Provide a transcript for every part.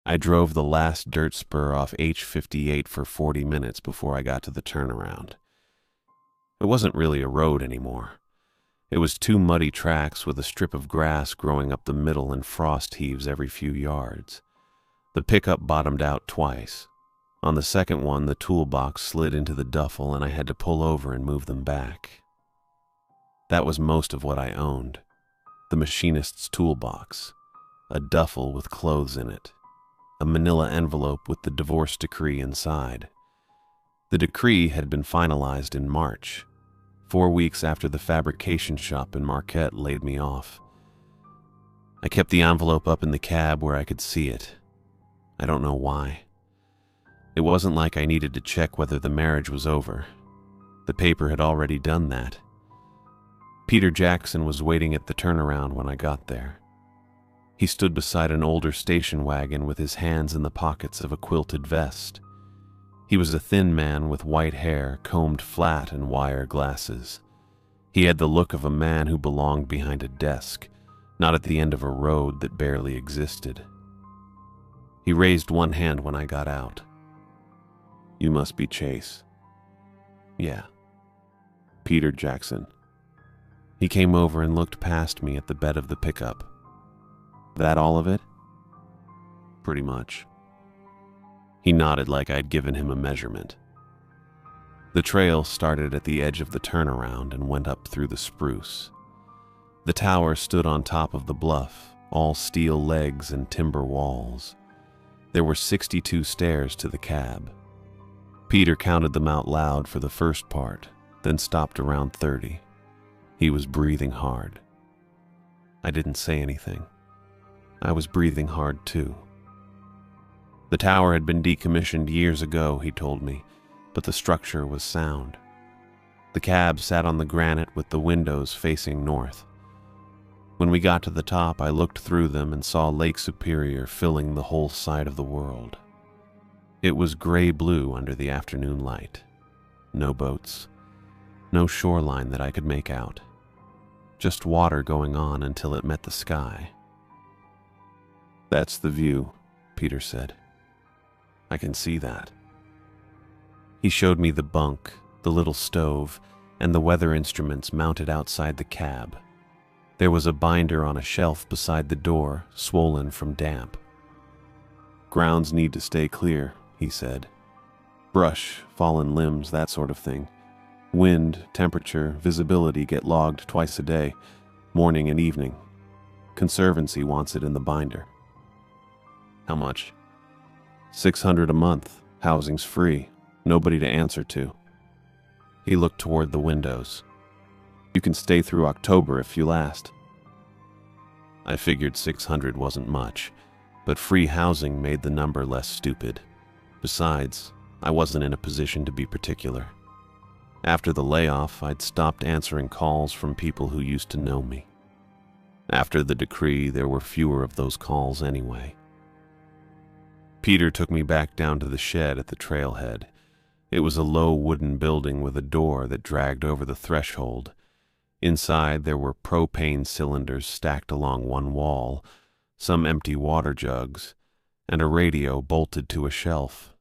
I drove the last dirt spur off H58 for 40 minutes before I got to the turnaround. It wasn't really a road anymore. It was two muddy tracks with a strip of grass growing up the middle and frost heaves every few yards. The pickup bottomed out twice. On the second one, the toolbox slid into the duffel and I had to pull over and move them back. That was most of what I owned. The machinist's toolbox, a duffel with clothes in it, a manila envelope with the divorce decree inside. The decree had been finalized in March, 4 weeks after the fabrication shop in Marquette laid me off. I kept the envelope up in the cab where I could see it. I don't know why. It wasn't like I needed to check whether the marriage was over. The paper had already done that. Peter Jackson was waiting at the turnaround when I got there. He stood beside an older station wagon with his hands in the pockets of a quilted vest. He was a thin man with white hair combed flat and wire glasses. He had the look of a man who belonged behind a desk, not at the end of a road that barely existed. He raised one hand when I got out. "You must be Chase." "Yeah." "Peter Jackson." He came over and looked past me at the bed of the pickup. "That all of it?" "Pretty much." He nodded like I'd given him a measurement. The trail started at the edge of the turnaround and went up through the spruce. The tower stood on top of the bluff, all steel legs and timber walls. There were 62 stairs to the cab. Peter counted them out loud for the first part, then stopped around 30. He was breathing hard. I didn't say anything. I was breathing hard too. The tower had been decommissioned years ago, he told me, but the structure was sound. The cab sat on the granite with the windows facing north. When we got to the top, I looked through them and saw Lake Superior filling the whole side of the world. It was gray-blue under the afternoon light. No boats. No shoreline that I could make out. Just water going on until it met the sky. "That's the view," Peter said. "I can see that." He showed me the bunk, the little stove, and the weather instruments mounted outside the cab. There was a binder on a shelf beside the door, swollen from damp. "Grounds need to stay clear," he said. "Brush, fallen limbs, that sort of thing. Wind, temperature, visibility get logged twice a day, morning and evening. Conservancy wants it in the binder." "How much?" $600 a month. Housing's free. Nobody to answer to." He looked toward the windows. "You can stay through October if you last." I figured 600 wasn't much, but free housing made the number less stupid. Besides, I wasn't in a position to be particular. After the layoff, I'd stopped answering calls from people who used to know me. After the decree, there were fewer of those calls anyway. Peter took me back down to the shed at the trailhead. It was a low wooden building with a door that dragged over the threshold. Inside, there were propane cylinders stacked along one wall, some empty water jugs, and a radio bolted to a shelf.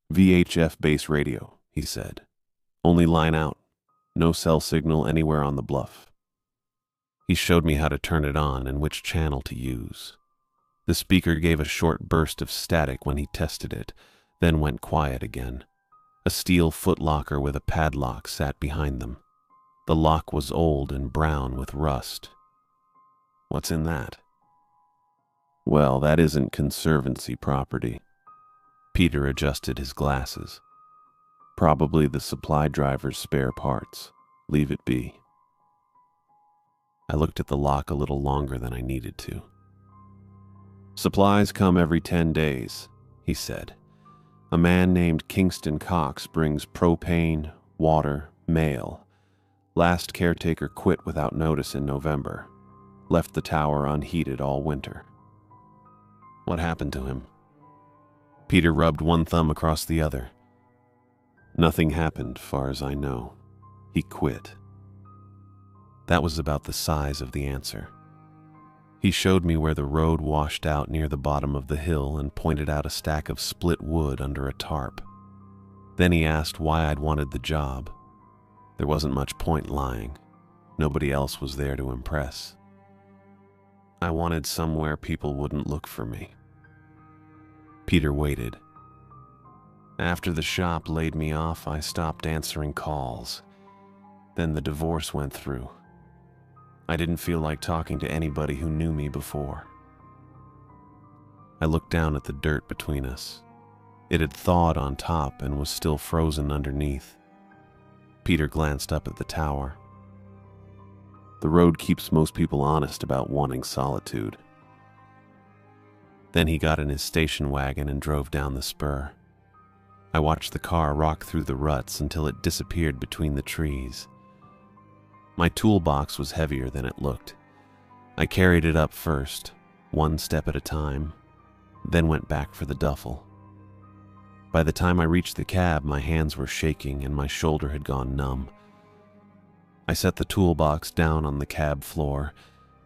"VHF base radio," he said. "Only line out. No cell signal anywhere on the bluff." He showed me how to turn it on and which channel to use. The speaker gave a short burst of static when he tested it, then went quiet again. A steel footlocker with a padlock sat behind them. The lock was old and brown with rust. "What's in that?" "Well, that isn't Conservancy property." Peter adjusted his glasses. "Probably the supply driver's spare parts. Leave it be." I looked at the lock a little longer than I needed to. "Supplies come every 10 days, he said. "A man named Kingston Cox brings propane, water, mail. Last caretaker quit without notice in November. Left the tower unheated all winter." "What happened to him?" Peter rubbed one thumb across the other. "Nothing happened, far as I know. He quit." That was about the size of the answer. He showed me where the road washed out near the bottom of the hill and pointed out a stack of split wood under a tarp. Then he asked why I'd wanted the job. There wasn't much point lying. Nobody else was there to impress. I wanted somewhere people wouldn't look for me. Peter waited. After the shop laid me off, I stopped answering calls. Then the divorce went through. I didn't feel like talking to anybody who knew me before. I looked down at the dirt between us. It had thawed on top and was still frozen underneath. Peter glanced up at the tower. The road keeps most people honest about wanting solitude. Then he got in his station wagon and drove down the spur. I watched the car rock through the ruts until it disappeared between the trees. My toolbox was heavier than it looked. I carried it up first, one step at a time, then went back for the duffel. By the time I reached the cab, my hands were shaking and my shoulder had gone numb. I set the toolbox down on the cab floor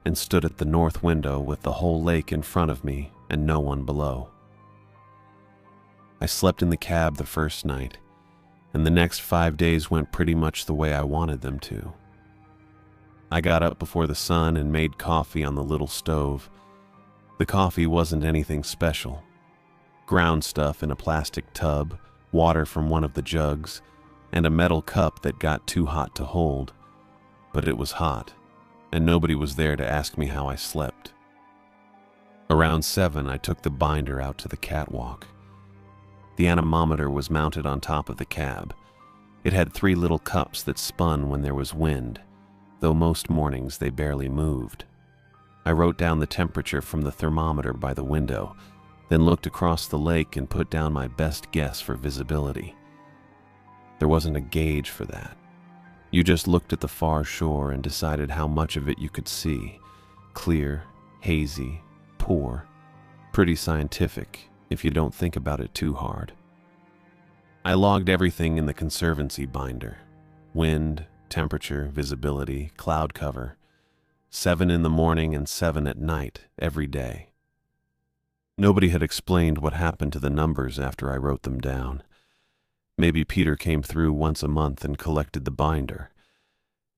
and stood at the north window with the whole lake in front of me and no one below. I slept in the cab the first night, and the next 5 days went pretty much the way I wanted them to. I got up before the sun and made coffee on the little stove. The coffee wasn't anything special. Ground stuff in a plastic tub, water from one of the jugs, and a metal cup that got too hot to hold. But it was hot, and nobody was there to ask me how I slept. Around 7, I took the binder out to the catwalk. The anemometer was mounted on top of the cab. It had 3 little cups that spun when there was wind, though most mornings they barely moved. I wrote down the temperature from the thermometer by the window, then looked across the lake and put down my best guess for visibility. There wasn't a gauge for that. You just looked at the far shore and decided how much of it you could see. Clear, hazy, poor. Pretty scientific, if you don't think about it too hard. I logged everything in the conservancy binder. Wind, temperature, visibility, cloud cover. 7 in the morning and 7 at night, every day. Nobody had explained what happened to the numbers after I wrote them down. Maybe Peter came through once a month and collected the binder.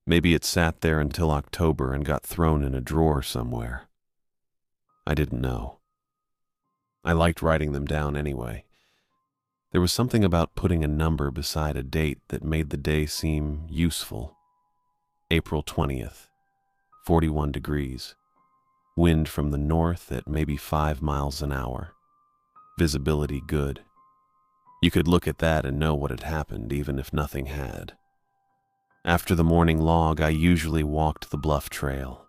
Maybe it sat there until October and got thrown in a drawer somewhere. I didn't know. I liked writing them down anyway. There was something about putting a number beside a date that made the day seem useful. April 20th, 41 degrees. Wind from the north at maybe 5 miles an hour. Visibility good. You could look at that and know what had happened, even if nothing had. After the morning log, I usually walked the bluff trail.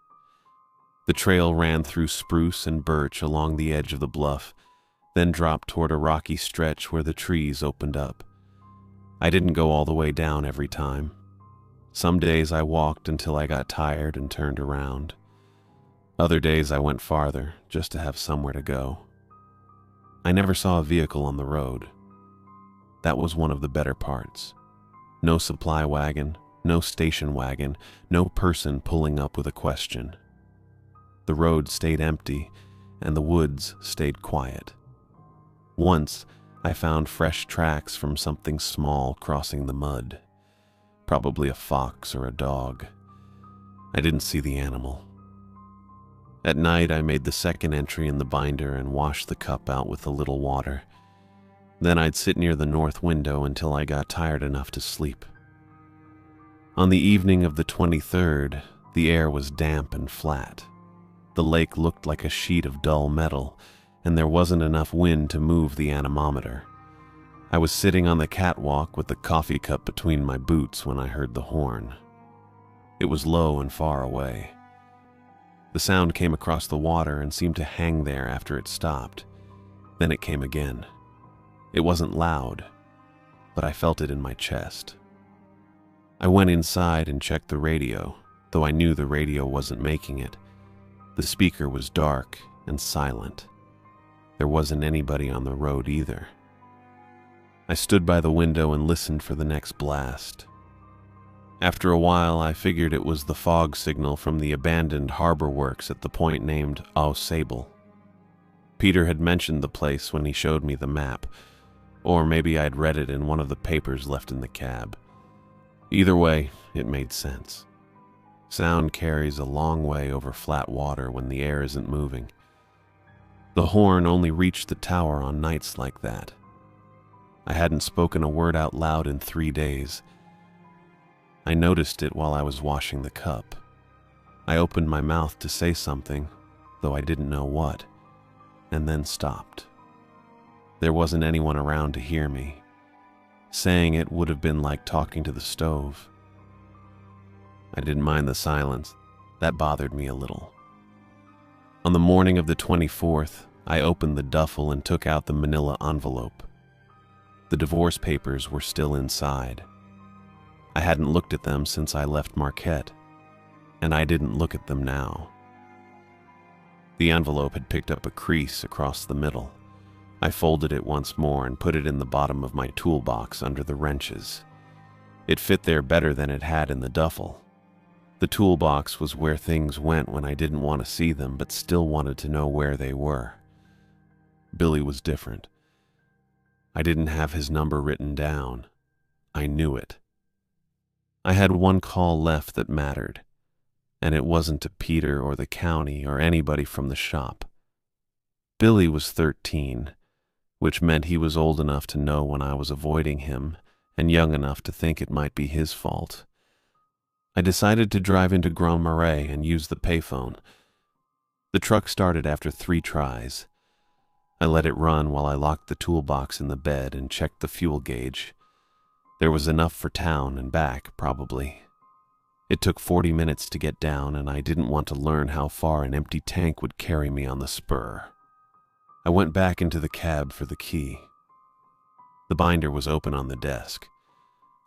The trail ran through spruce and birch along the edge of the bluff, then dropped toward a rocky stretch where the trees opened up. I didn't go all the way down every time. Some days I walked until I got tired and turned around. Other days I went farther, just to have somewhere to go. I never saw a vehicle on the road. That was one of the better parts. No supply wagon, no station wagon, no person pulling up with a question. The road stayed empty, and the woods stayed quiet. Once, I found fresh tracks from something small crossing the mud. Probably a fox or a dog. I didn't see the animal. At night, I made the second entry in the binder and washed the cup out with a little water. Then I'd sit near the north window until I got tired enough to sleep. On the evening of the 23rd, the air was damp and flat. The lake looked like a sheet of dull metal, and there wasn't enough wind to move the anemometer. I was sitting on the catwalk with the coffee cup between my boots when I heard the horn. It was low and far away. The sound came across the water and seemed to hang there after it stopped. Then it came again. It wasn't loud, but I felt it in my chest. I went inside and checked the radio, though I knew the radio wasn't making it. The speaker was dark and silent. There wasn't anybody on the road either. I stood by the window and listened for the next blast. After a while, I figured it was the fog signal from the abandoned harbor works at the point named Au Sable. Peter had mentioned the place when he showed me the map, or maybe I'd read it in one of the papers left in the cab. Either way, it made sense. Sound carries a long way over flat water when the air isn't moving. The horn only reached the tower on nights like that. I hadn't spoken a word out loud in 3 days. I noticed it while I was washing the cup. I opened my mouth to say something, though I didn't know what, and then stopped. There wasn't anyone around to hear me. Saying it would have been like talking to the stove. I didn't mind the silence. That bothered me a little. On the morning of the 24th, I opened the duffel and took out the manila envelope. The divorce papers were still inside. I hadn't looked at them since I left Marquette, and I didn't look at them now. The envelope had picked up a crease across the middle. I folded it once more and put it in the bottom of my toolbox under the wrenches. It fit there better than it had in the duffel. The toolbox was where things went when I didn't want to see them but still wanted to know where they were. Billy was different. I didn't have his number written down. I knew it. I had one call left that mattered, and it wasn't to Peter or the county or anybody from the shop. Billy was 13, which meant he was old enough to know when I was avoiding him and young enough to think it might be his fault. I decided to drive into Grand Marais and use the payphone. The truck started after 3 tries. I let it run while I locked the toolbox in the bed and checked the fuel gauge. There was enough for town and back, probably. It took 40 minutes to get down, and I didn't want to learn how far an empty tank would carry me on the spur. I went back into the cab for the key. The binder was open on the desk.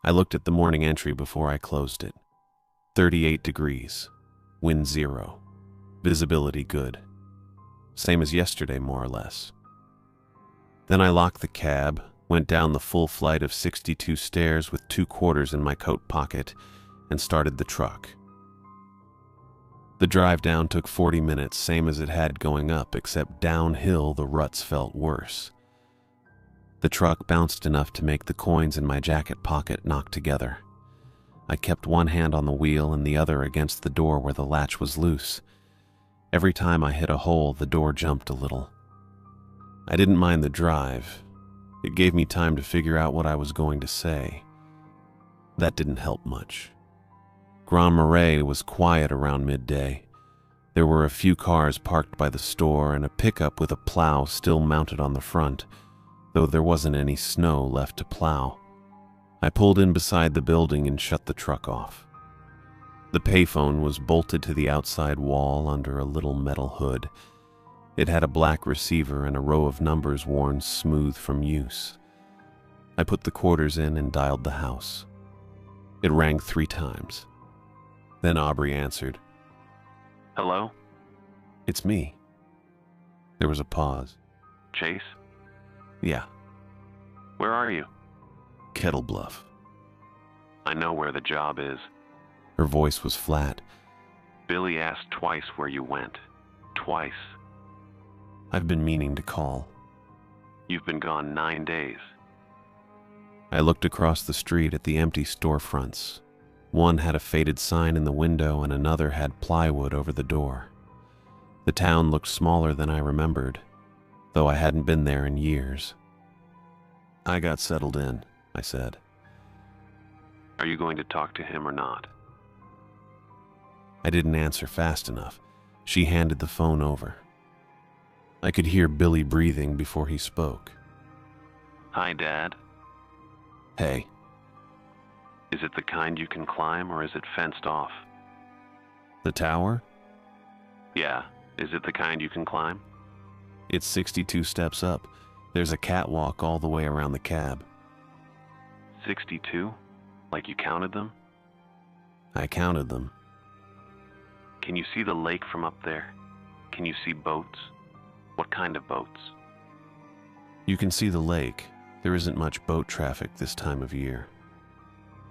I looked at the morning entry before I closed it. 38 degrees, wind 0, visibility good. Same as yesterday, more or less. Then I locked the cab, went down the full flight of 62 stairs with 2 quarters in my coat pocket, and started the truck. The drive down took 40 minutes, same as it had going up, except downhill the ruts felt worse. The truck bounced enough to make the coins in my jacket pocket knock together. I kept one hand on the wheel and the other against the door where the latch was loose. Every time I hit a hole, the door jumped a little. I didn't mind the drive. It gave me time to figure out what I was going to say. That didn't help much. Grand Marais was quiet around midday. There were a few cars parked by the store and a pickup with a plow still mounted on the front, though there wasn't any snow left to plow. I pulled in beside the building and shut the truck off. The payphone was bolted to the outside wall under a little metal hood. It had a black receiver and a row of numbers worn smooth from use. I put the quarters in and dialed the house. It rang 3 times. Then Aubrey answered. Hello? It's me. There was a pause. Chase? Yeah. Where are you? Kettle Bluff. I know where the job is. Her voice was flat. Billy asked twice where you went. Twice. I've been meaning to call. You've been gone 9 days. I looked across the street at the empty storefronts. One had a faded sign in the window and another had plywood over the door. The town looked smaller than I remembered, though I hadn't been there in years. I got settled in, I said. Are you going to talk to him or not? I didn't answer fast enough. She handed the phone over. I could hear Billy breathing before he spoke. Hi, Dad. Hey. Is it the kind you can climb or is it fenced off? The tower? Yeah. Is it the kind you can climb? It's 62 steps up. There's a catwalk all the way around the cab. 62? Like you counted them? I counted them. Can you see the lake from up there? Can you see boats? What kind of boats? You can see the lake. There isn't much boat traffic this time of year.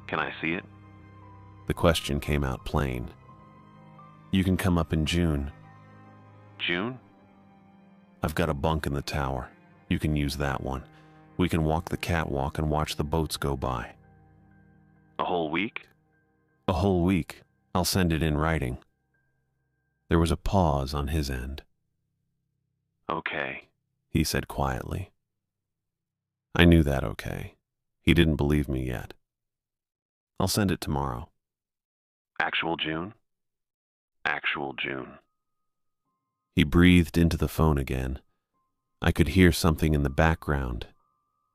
Can I see it? The question came out plain. You can come up in June. June? I've got a bunk in the tower. You can use that one. We can walk the catwalk and watch the boats go by. A whole week? A whole week. I'll send it in writing. There was a pause on his end. Okay, He said quietly. I knew that okay. He didn't believe me yet. I'll send it tomorrow. Actual June? Actual June. He breathed into the phone again. I could hear something in the background,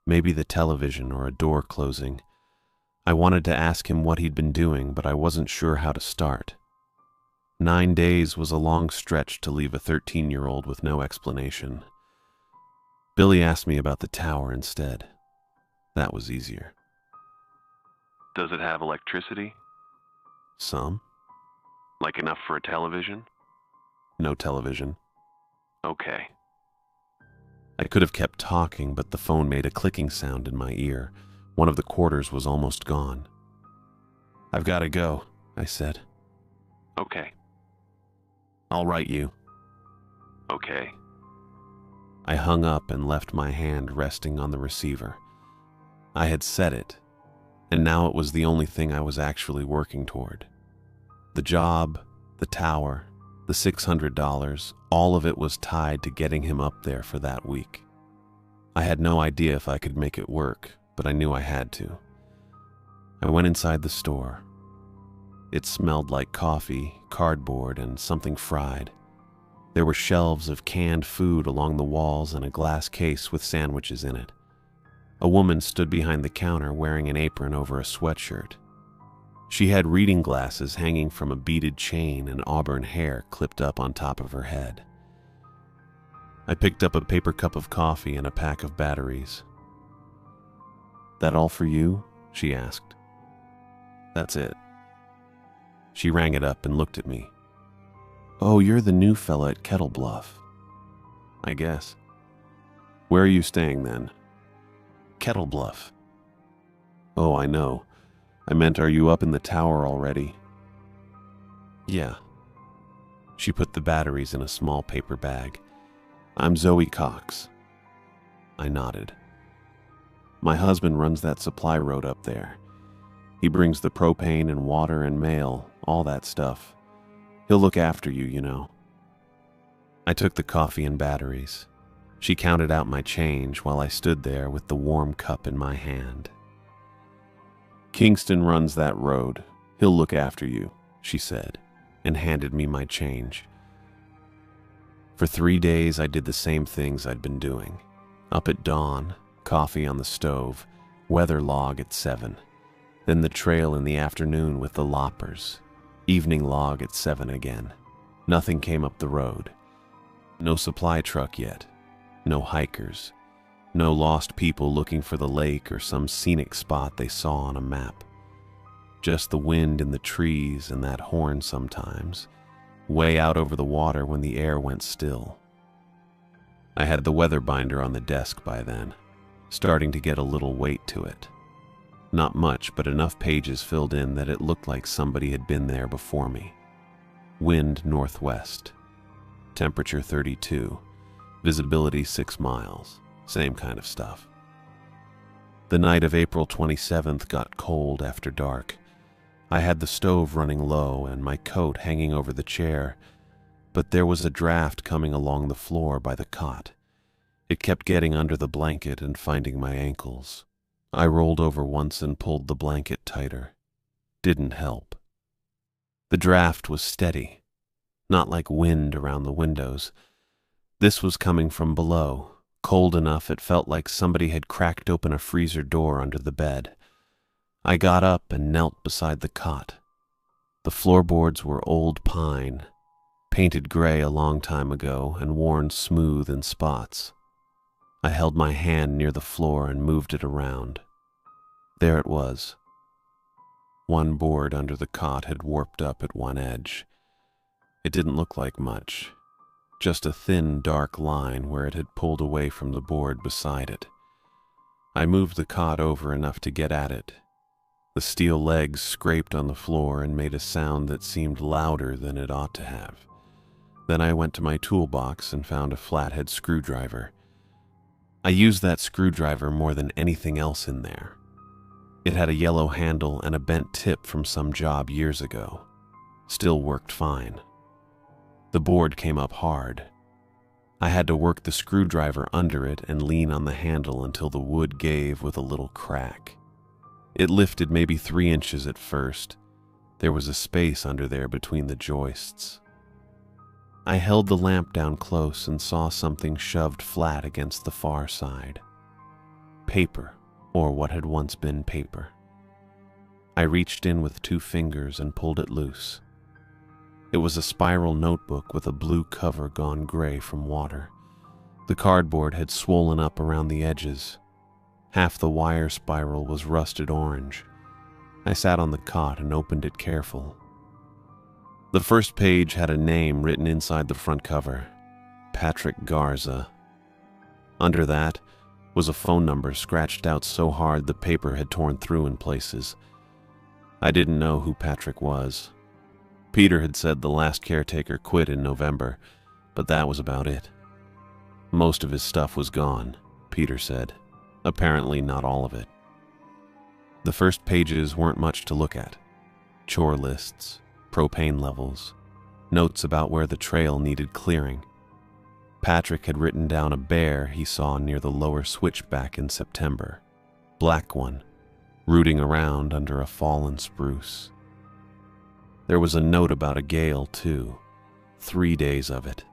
maybe the television or a door closing. I wanted to ask him what he'd been doing, but I wasn't sure how to start. 9 days was a long stretch to leave a 13-year-old with no explanation. Billy asked me about the tower instead. That was easier. Does it have electricity? Some? Like enough for a television? No television. Okay. I could have kept talking, but the phone made a clicking sound in my ear. One of the quarters was almost gone. I've got to go, I said. Okay. I'll write you. Okay. I hung up and left my hand resting on the receiver. I had said it, and now it was the only thing I was actually working toward. The job, the tower, the $600, all of it was tied to getting him up there for that week. I had no idea if I could make it work, but I knew I had to. I went inside the store. It smelled like coffee, cardboard, and something fried. There were shelves of canned food along the walls and a glass case with sandwiches in it. A woman stood behind the counter wearing an apron over a sweatshirt. She had reading glasses hanging from a beaded chain and auburn hair clipped up on top of her head. I picked up a paper cup of coffee and a pack of batteries. That all for you? She asked. That's it. She rang it up and looked at me. Oh, you're the new fella at Kettle Bluff. I guess. Where are you staying then? Kettle Bluff. Oh, I know. I meant, are you up in the tower already? Yeah. She put the batteries in a small paper bag. I'm Zoe Cox. I nodded. My husband runs that supply road up there. He brings the propane and water and mail, all that stuff. He'll look after you, you know. I took the coffee and batteries. She counted out my change while I stood there with the warm cup in my hand. Kingston runs that road. He'll look after you, she said, and handed me my change. For 3 days, I did the same things I'd been doing. Up at dawn, coffee on the stove, weather log at 7. Then the trail in the afternoon with the loppers. Evening log at 7 again. Nothing came up the road. No supply truck yet. No hikers. No lost people looking for the lake or some scenic spot they saw on a map. Just the wind in the trees and that horn sometimes, way out over the water when the air went still. I had the weather binder on the desk by then, starting to get a little weight to it. Not much, but enough pages filled in that it looked like somebody had been there before me. Wind northwest. Temperature 32. Visibility 6 miles. Same kind of stuff. The night of April 27th got cold after dark. I had the stove running low and my coat hanging over the chair, but there was a draft coming along the floor by the cot. It kept getting under the blanket and finding my ankles. I rolled over once and pulled the blanket tighter. Didn't help. The draft was steady, not like wind around the windows. This was coming from below, cold enough it felt like somebody had cracked open a freezer door under the bed. I got up and knelt beside the cot. The floorboards were old pine, painted gray a long time ago and worn smooth in spots. I held my hand near the floor and moved it around. There it was. One board under the cot had warped up at one edge. It didn't look like much, just a thin, dark line where it had pulled away from the board beside it. I moved the cot over enough to get at it. The steel legs scraped on the floor and made a sound that seemed louder than it ought to have. Then I went to my toolbox and found a flathead screwdriver. I used that screwdriver more than anything else in there. It had a yellow handle and a bent tip from some job years ago. Still worked fine. The board came up hard. I had to work the screwdriver under it and lean on the handle until the wood gave with a little crack. It lifted maybe 3 inches at first. There was a space under there between the joists. I held the lamp down close and saw something shoved flat against the far side. Paper, or what had once been paper. I reached in with 2 fingers and pulled it loose. It was a spiral notebook with a blue cover gone gray from water. The cardboard had swollen up around the edges. Half the wire spiral was rusted orange. I sat on the cot and opened it careful. The first page had a name written inside the front cover, Patrick Garza. Under that was a phone number scratched out so hard the paper had torn through in places. I didn't know who Patrick was. Peter had said the last caretaker quit in November, but that was about it. Most of his stuff was gone, Peter said. Apparently not all of it. The first pages weren't much to look at. Chore lists, propane levels, notes about where the trail needed clearing. Patrick had written down a bear he saw near the lower switchback in September. Black one, rooting around under a fallen spruce. There was a note about a gale, too. 3 days of it.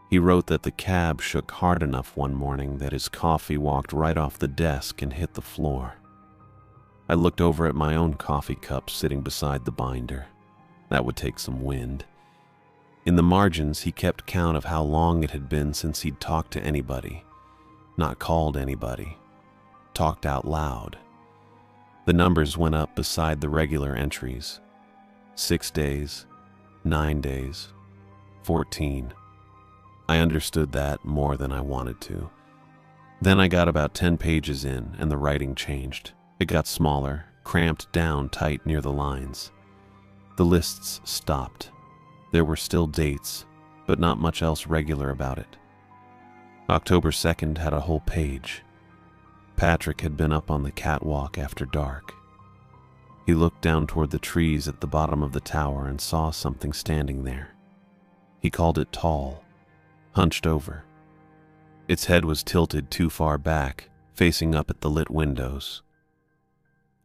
He wrote that the cab shook hard enough one morning that his coffee walked right off the desk and hit the floor. I looked over at my own coffee cup sitting beside the binder. That would take some wind. In the margins, he kept count of how long it had been since he'd talked to anybody. Not called anybody. Talked out loud. The numbers went up beside the regular entries. 6 days, 9 days, 14. I understood that more than I wanted to. Then I got about 10 pages in, and the writing changed. It got smaller, cramped down tight near the lines. The lists stopped. There were still dates, but not much else regular about it. October 2nd had a whole page. Patrick had been up on the catwalk after dark. He looked down toward the trees at the bottom of the tower and saw something standing there. He called it tall, hunched over. Its head was tilted too far back, facing up at the lit windows.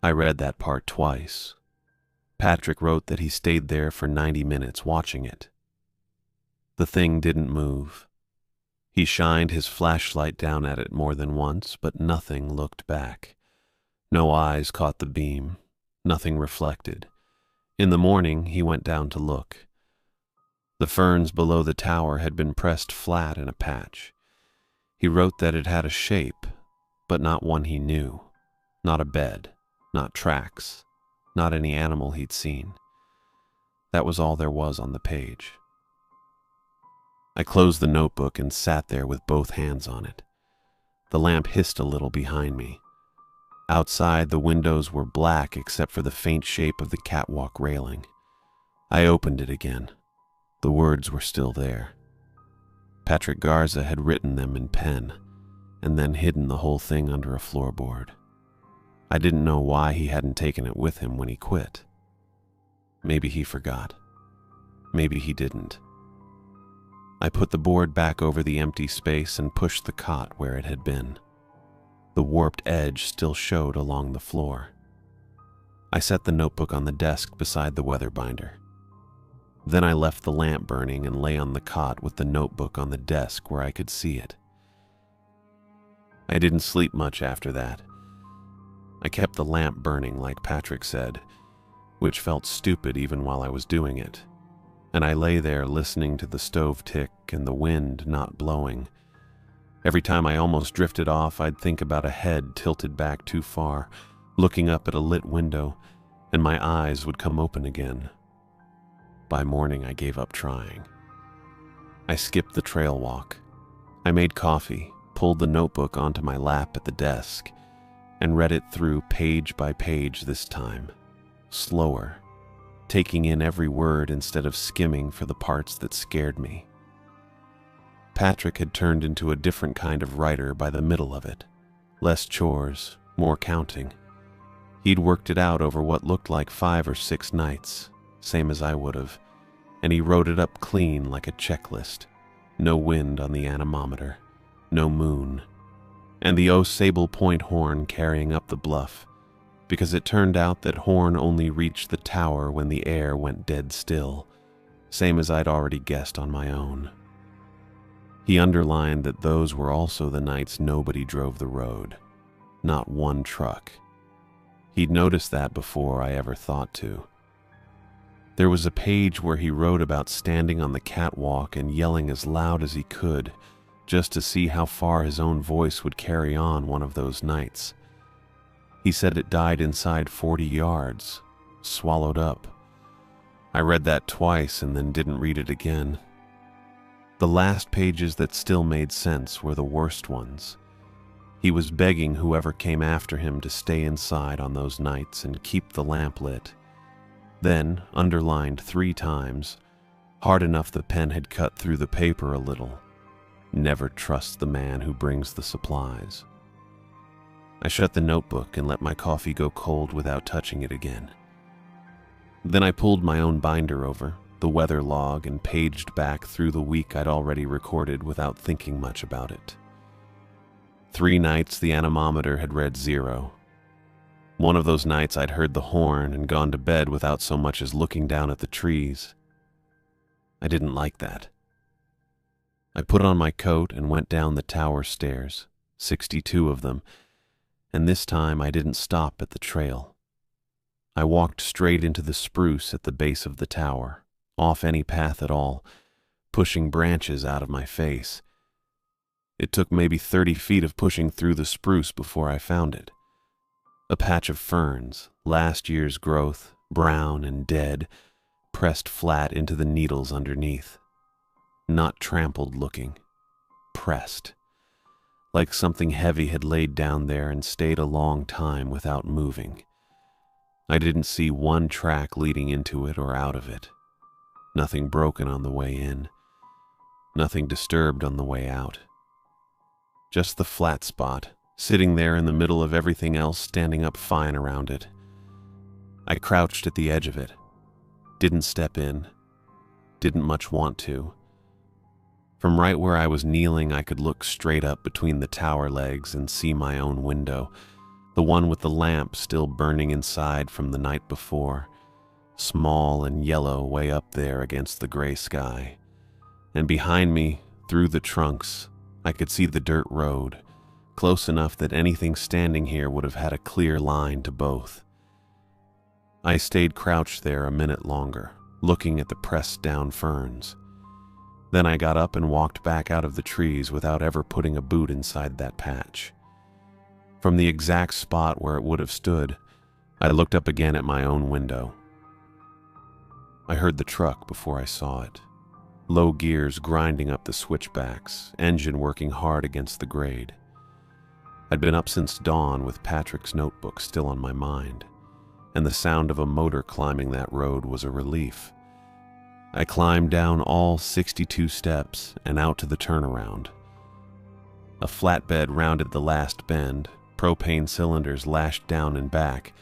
I read that part twice. Patrick wrote that he stayed there for 90 minutes watching it. The thing didn't move. He shined his flashlight down at it more than once, but nothing looked back. No eyes caught the beam. Nothing reflected. In the morning, he went down to look. The ferns below the tower had been pressed flat in a patch. He wrote that it had a shape, but not one he knew. Not a bed, not tracks, not any animal he'd seen. That was all there was on the page. I closed the notebook and sat there with both hands on it. The lamp hissed a little behind me. Outside, the windows were black except for the faint shape of the catwalk railing. I opened it again. The words were still there. Patrick Garza had written them in pen, and then hidden the whole thing under a floorboard. I didn't know why he hadn't taken it with him when he quit. Maybe he forgot. Maybe he didn't. I put the board back over the empty space and pushed the cot where it had been. The warped edge still showed along the floor. I set the notebook on the desk beside the weather binder. Then I left the lamp burning and lay on the cot with the notebook on the desk where I could see it. I didn't sleep much after that. I kept the lamp burning like Patrick said, which felt stupid even while I was doing it, and I lay there listening to the stove tick and the wind not blowing. Every time I almost drifted off, I'd think about a head tilted back too far, looking up at a lit window, and my eyes would come open again. By morning, I gave up trying. I skipped the trail walk. I made coffee, pulled the notebook onto my lap at the desk, and read it through page by page this time, slower, taking in every word instead of skimming for the parts that scared me. Patrick had turned into a different kind of writer by the middle of it. Less chores, more counting. He'd worked it out over what looked like 5 or 6 nights, same as I would have, and he wrote it up clean like a checklist. No wind on the anemometer, no moon, and the Sable Point horn carrying up the bluff, because it turned out that horn only reached the tower when the air went dead still, same as I'd already guessed on my own. He underlined that those were also the nights nobody drove the road, not one truck. He'd noticed that before I ever thought to. There was a page where he wrote about standing on the catwalk and yelling as loud as he could, just to see how far his own voice would carry on one of those nights. He said it died inside 40 yards, swallowed up. I read that twice and then didn't read it again. The last pages that still made sense were the worst ones. He was begging whoever came after him to stay inside on those nights and keep the lamp lit. Then, underlined 3 times, hard enough the pen had cut through the paper a little, never trust the man who brings the supplies. I shut the notebook and let my coffee go cold without touching it again. Then I pulled my own binder over, the weather log, and paged back through the week I'd already recorded without thinking much about it. 3 nights the anemometer had read 0. One of those nights I'd heard the horn and gone to bed without so much as looking down at the trees. I didn't like that. I put on my coat and went down the tower stairs, 62 of them, and this time I didn't stop at the trail. I walked straight into the spruce at the base of the tower, off any path at all, pushing branches out of my face. It took maybe 30 feet of pushing through the spruce before I found it. A patch of ferns, last year's growth, brown and dead, pressed flat into the needles underneath. Not trampled looking, pressed, like something heavy had laid down there and stayed a long time without moving. I didn't see one track leading into it or out of it. Nothing broken on the way in, nothing disturbed on the way out. Just the flat spot, sitting there in the middle of everything else standing up fine around it. I crouched at the edge of it, didn't step in, didn't much want to. From right where I was kneeling, I could look straight up between the tower legs and see my own window, the one with the lamp still burning inside from the night before, small and yellow way up there against the gray sky. And behind me, through the trunks, I could see the dirt road, close enough that anything standing here would have had a clear line to both. I stayed crouched there a minute longer, looking at the pressed down ferns. Then I got up and walked back out of the trees without ever putting a boot inside that patch. From the exact spot where it would have stood, I looked up again at my own window. I heard the truck before I saw it. Low gears grinding up the switchbacks, engine working hard against the grade. I'd been up since dawn with Patrick's notebook still on my mind, and the sound of a motor climbing that road was a relief. I climbed down all 62 steps and out to the turnaround. A flatbed rounded the last bend, propane cylinders lashed down and back,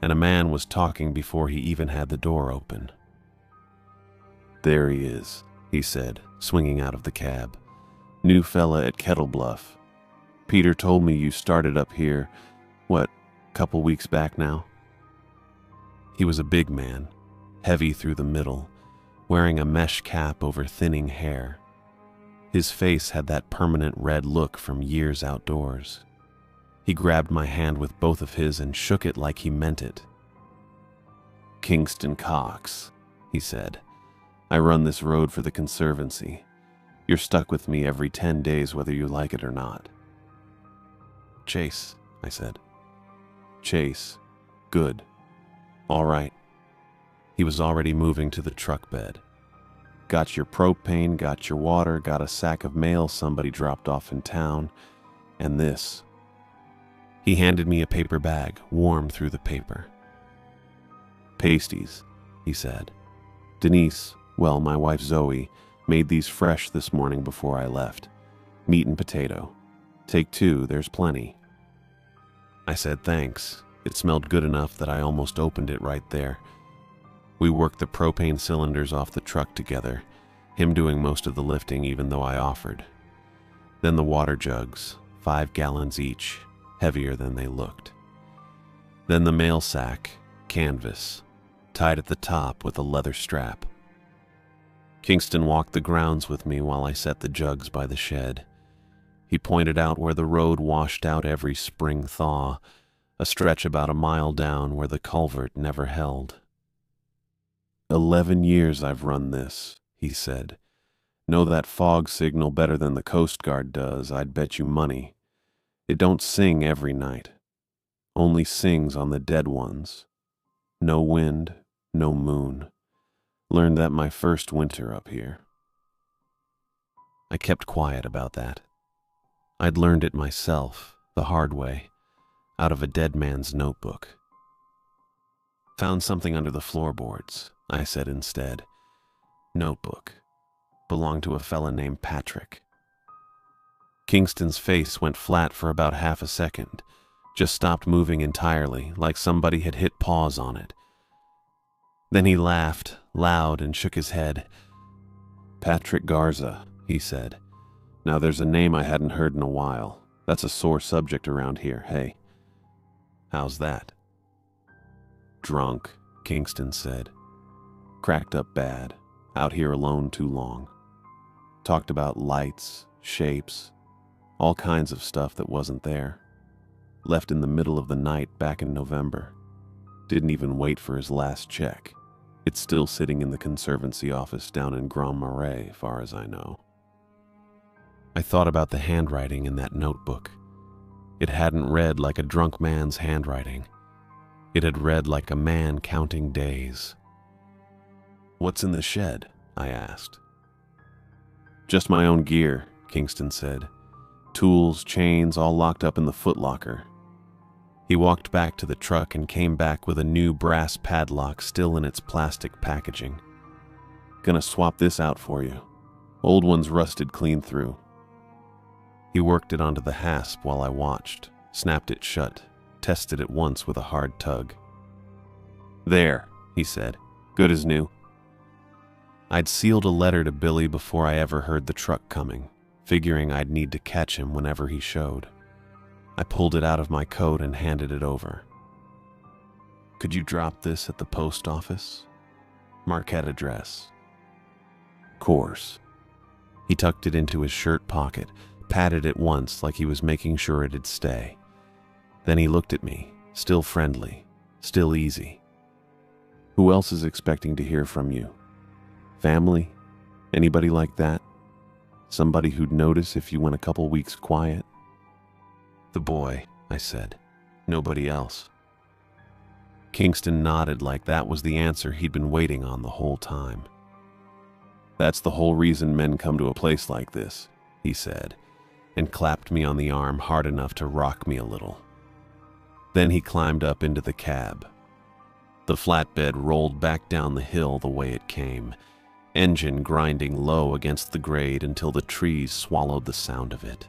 and a man was talking before he even had the door open. "There he is," he said, swinging out of the cab. "New fella at Kettle Bluff. Peter told me you started up here, couple weeks back now?" He was a big man, heavy through the middle, wearing a mesh cap over thinning hair. His face had that permanent red look from years outdoors. He grabbed my hand with both of his and shook it like he meant it. "Kingston Cox," he said. "I run this road for the Conservancy. You're stuck with me every 10 days whether you like it or not." "Chase," I said. "Chase. Good. All right." He was already moving to the truck bed. "Got your propane, got your water, got a sack of mail somebody dropped off in town, and this." He handed me a paper bag, warm through the paper. "Pasties," he said. "Denise, well, my wife Zoe, made these fresh this morning before I left. Meat and potato. Take 2, there's plenty." I said thanks. It smelled good enough that I almost opened it right there. We worked the propane cylinders off the truck together, him doing most of the lifting even though I offered. Then the water jugs, 5 gallons each, heavier than they looked. Then the mail sack, canvas, tied at the top with a leather strap. Kingston walked the grounds with me while I set the jugs by the shed. He pointed out where the road washed out every spring thaw, a stretch about a mile down where the culvert never held. 11 years I've run this, he said. Know that fog signal better than the Coast Guard does, I'd bet you money. It don't sing every night. Only sings on the dead ones. No wind, no moon. Learned that my first winter up here. I kept quiet about that. I'd learned it myself, the hard way, out of a dead man's notebook. Found something under the floorboards, I said instead. Notebook. Belonged to a fella named Patrick. Kingston's face went flat for about half a second, just stopped moving entirely, like somebody had hit pause on it. Then he laughed, loud, and shook his head. "Patrick Garza," he said. "Now there's a name I hadn't heard in a while. That's a sore subject around here, hey? How's that?" "Drunk," Kingston said. "Cracked up bad. Out here alone too long. Talked about lights, shapes, all kinds of stuff that wasn't there. Left in the middle of the night back in November. Didn't even wait for his last check. It's still sitting in the conservancy office down in Grand Marais, far as I know." I thought about the handwriting in that notebook. It hadn't read like a drunk man's handwriting. It had read like a man counting days. "What's in the shed?" I asked. "Just my own gear," Kingston said. "Tools, chains, all locked up in the footlocker." He walked back to the truck and came back with a new brass padlock still in its plastic packaging. "Gonna swap this out for you. Old one's rusted clean through." He worked it onto the hasp while I watched, snapped it shut, tested it once with a hard tug. "There," he said. "Good as new." I'd sealed a letter to Billy before I ever heard the truck coming, figuring I'd need to catch him whenever he showed. I pulled it out of my coat and handed it over. "Could you drop this at the post office? Marquette address." "Course." He tucked it into his shirt pocket, patted it once like he was making sure it'd stay. Then he looked at me, still friendly, still easy. "Who else is expecting to hear from you? Family? Anybody like that? Somebody who'd notice if you went a couple weeks quiet?" "The boy," I said. "Nobody else." Kingston nodded like that was the answer he'd been waiting on the whole time. "That's the whole reason men come to a place like this," he said, and clapped me on the arm hard enough to rock me a little. Then he climbed up into the cab. The flatbed rolled back down the hill the way it came, engine grinding low against the grade until the trees swallowed the sound of it.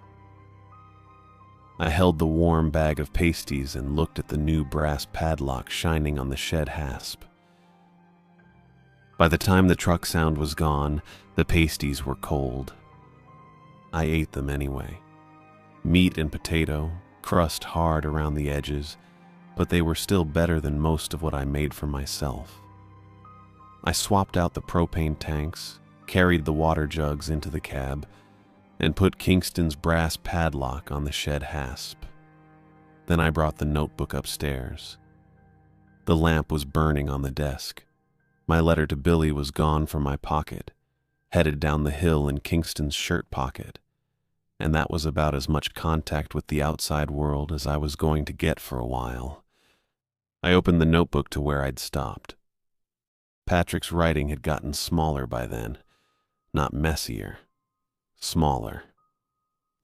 I held the warm bag of pasties and looked at the new brass padlock shining on the shed hasp. By the time the truck sound was gone, the pasties were cold. I ate them anyway. Meat and potato, crust hard around the edges, but they were still better than most of what I made for myself. I swapped out the propane tanks, carried the water jugs into the cab, and put Kingston's brass padlock on the shed hasp. Then I brought the notebook upstairs. The lamp was burning on the desk. My letter to Billy was gone from my pocket, headed down the hill in Kingston's shirt pocket, and that was about as much contact with the outside world as I was going to get for a while. I opened the notebook to where I'd stopped. Patrick's writing had gotten smaller by then, not messier. Smaller,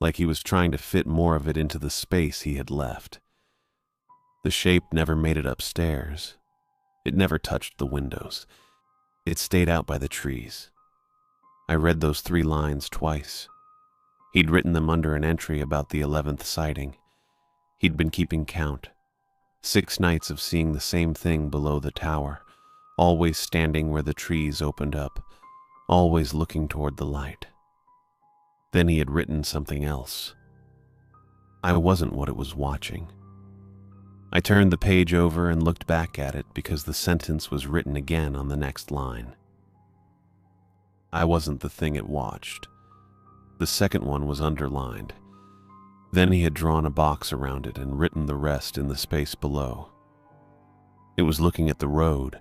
like he was trying to fit more of it into the space he had left. The shape never made it upstairs. It never touched the windows. It stayed out by the trees. I read those 3 lines twice. He'd written them under an entry about the 11th sighting. He'd been keeping count. 6 nights of seeing the same thing below the tower, always standing where the trees opened up, always looking toward the light. Then he had written something else. I wasn't what it was watching. I turned the page over and looked back at it because the sentence was written again on the next line. I wasn't the thing it watched. The second one was underlined. Then he had drawn a box around it and written the rest in the space below. It was looking at the road.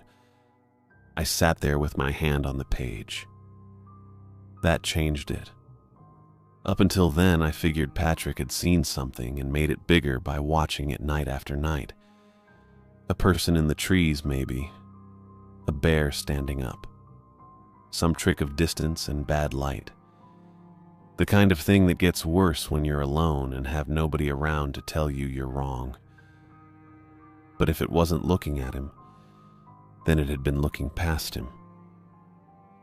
I sat there with my hand on the page. That changed it. Up until then, I figured Patrick had seen something and made it bigger by watching it night after night. A person in the trees, maybe. A bear standing up. Some trick of distance and bad light. The kind of thing that gets worse when you're alone and have nobody around to tell you you're wrong. But if it wasn't looking at him, then it had been looking past him.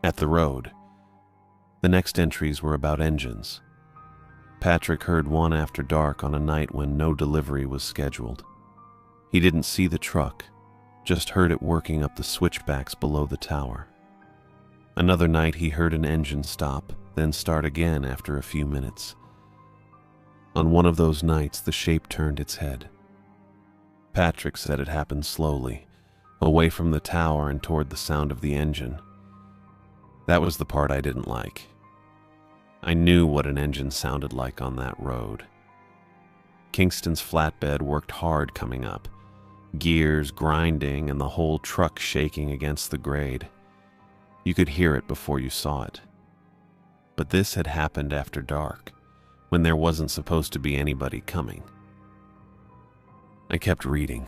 At the road, the next entries were about engines. Patrick heard one after dark on a night when no delivery was scheduled. He didn't see the truck, just heard it working up the switchbacks below the tower. Another night he heard an engine stop, then start again after a few minutes. On one of those nights, the shape turned its head. Patrick said it happened slowly, away from the tower and toward the sound of the engine. That was the part I didn't like. I knew what an engine sounded like on that road. Kingston's flatbed worked hard coming up, gears grinding and the whole truck shaking against the grade. You could hear it before you saw it. But this had happened after dark, when there wasn't supposed to be anybody coming. I kept reading.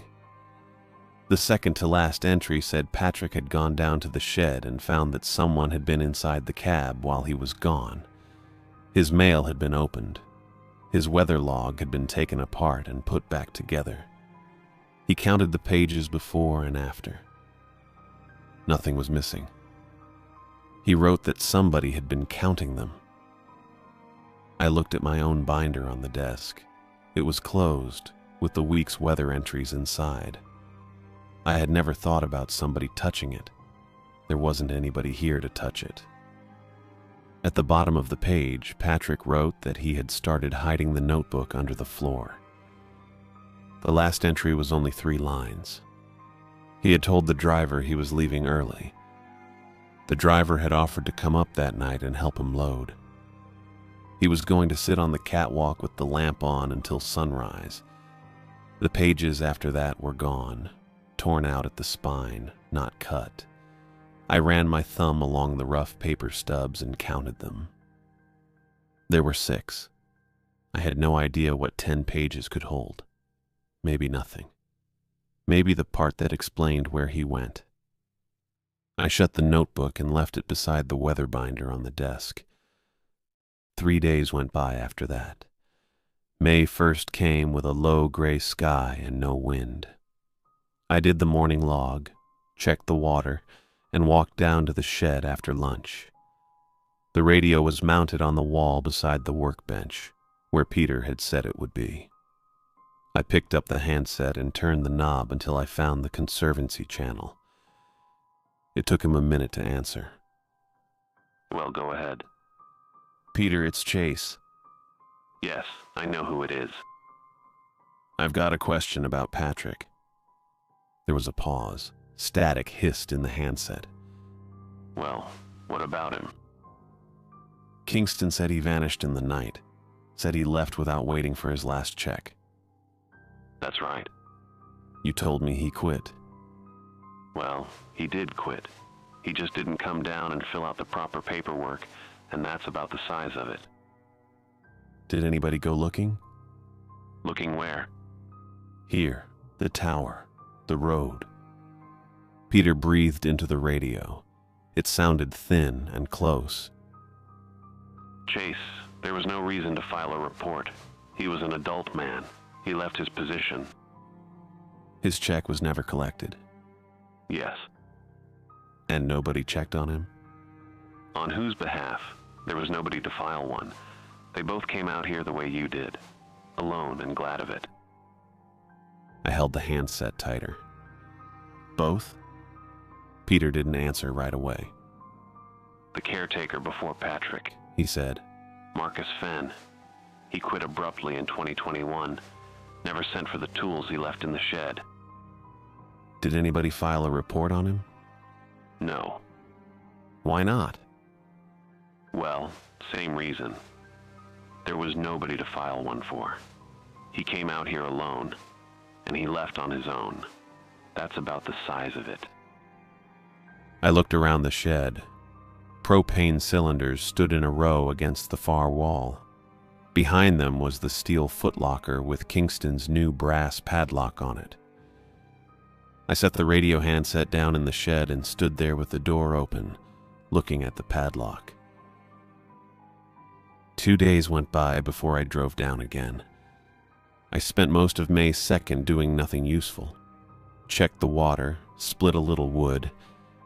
The second to last entry said Patrick had gone down to the shed and found that someone had been inside the cab while he was gone. His mail had been opened. His weather log had been taken apart and put back together. He counted the pages before and after. Nothing was missing. He wrote that somebody had been counting them. I looked at my own binder on the desk. It was closed, with the week's weather entries inside. I had never thought about somebody touching it. There wasn't anybody here to touch it. At the bottom of the page, Patrick wrote that he had started hiding the notebook under the floor. The last entry was only 3 lines. He had told the driver he was leaving early. The driver had offered to come up that night and help him load. He was going to sit on the catwalk with the lamp on until sunrise. The pages after that were gone, torn out at the spine, not cut. I ran my thumb along the rough paper stubs and counted them. There were 6. I had no idea what 10 pages could hold. Maybe nothing. Maybe the part that explained where he went. I shut the notebook and left it beside the weather binder on the desk. 3 days went by after that. May 1st came with a low gray sky and no wind. I did the morning log, checked the water, and walked down to the shed after lunch. The radio was mounted on the wall beside the workbench, where Peter had said it would be. I picked up the handset and turned the knob until I found the Conservancy channel. It took him a minute to answer. Well, go ahead. Peter, it's Chase. Yes, I know who it is. I've got a question about Patrick. There was a pause. Static hissed in the handset. Well, what about him? Kingston said he vanished in the night. Said he left without waiting for his last check. That's right. You told me he quit. Well, he did quit. He just didn't come down and fill out the proper paperwork, and that's about the size of it. Did anybody go looking? Looking where? Here, the tower, the road. Peter breathed into the radio. It sounded thin and close. Chase, there was no reason to file a report. He was an adult man. He left his position. His check was never collected, Yes. and nobody checked on him? On whose behalf? There was nobody to file one. They both came out here the way you did. Alone and glad of it. I held the handset tighter. Both? Peter didn't answer right away. The caretaker before Patrick, He said, Marcus Fenn. He quit abruptly in 2021. Never sent for the tools he left in the shed. did anybody file a report on him? No. Why not? Well, same reason. There was nobody to file one for. He came out here alone, and he left on his own. That's about the size of it. I looked around the shed. Propane cylinders stood in a row against the far wall. Behind them was the steel footlocker with Kingston's new brass padlock on it. I set the radio handset down in the shed and stood there with the door open, looking at the padlock. 2 days went by before I drove down again. I spent most of May 2nd doing nothing useful. Checked the water, split a little wood,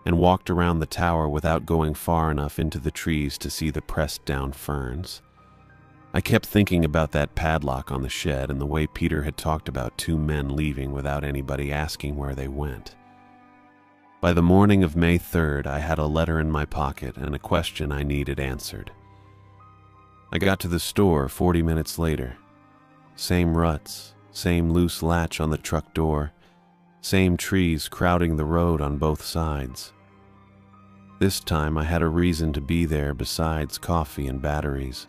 and walked around the tower without going far enough into the trees to see the pressed down ferns. I kept thinking about that padlock on the shed and the way Peter had talked about 2 men leaving without anybody asking where they went. By the morning of May 3rd, I had a letter in my pocket and a question I needed answered. I got to the store 40 minutes later. Same ruts, same loose latch on the truck door, same trees crowding the road on both sides. This time I had a reason to be there besides coffee and batteries.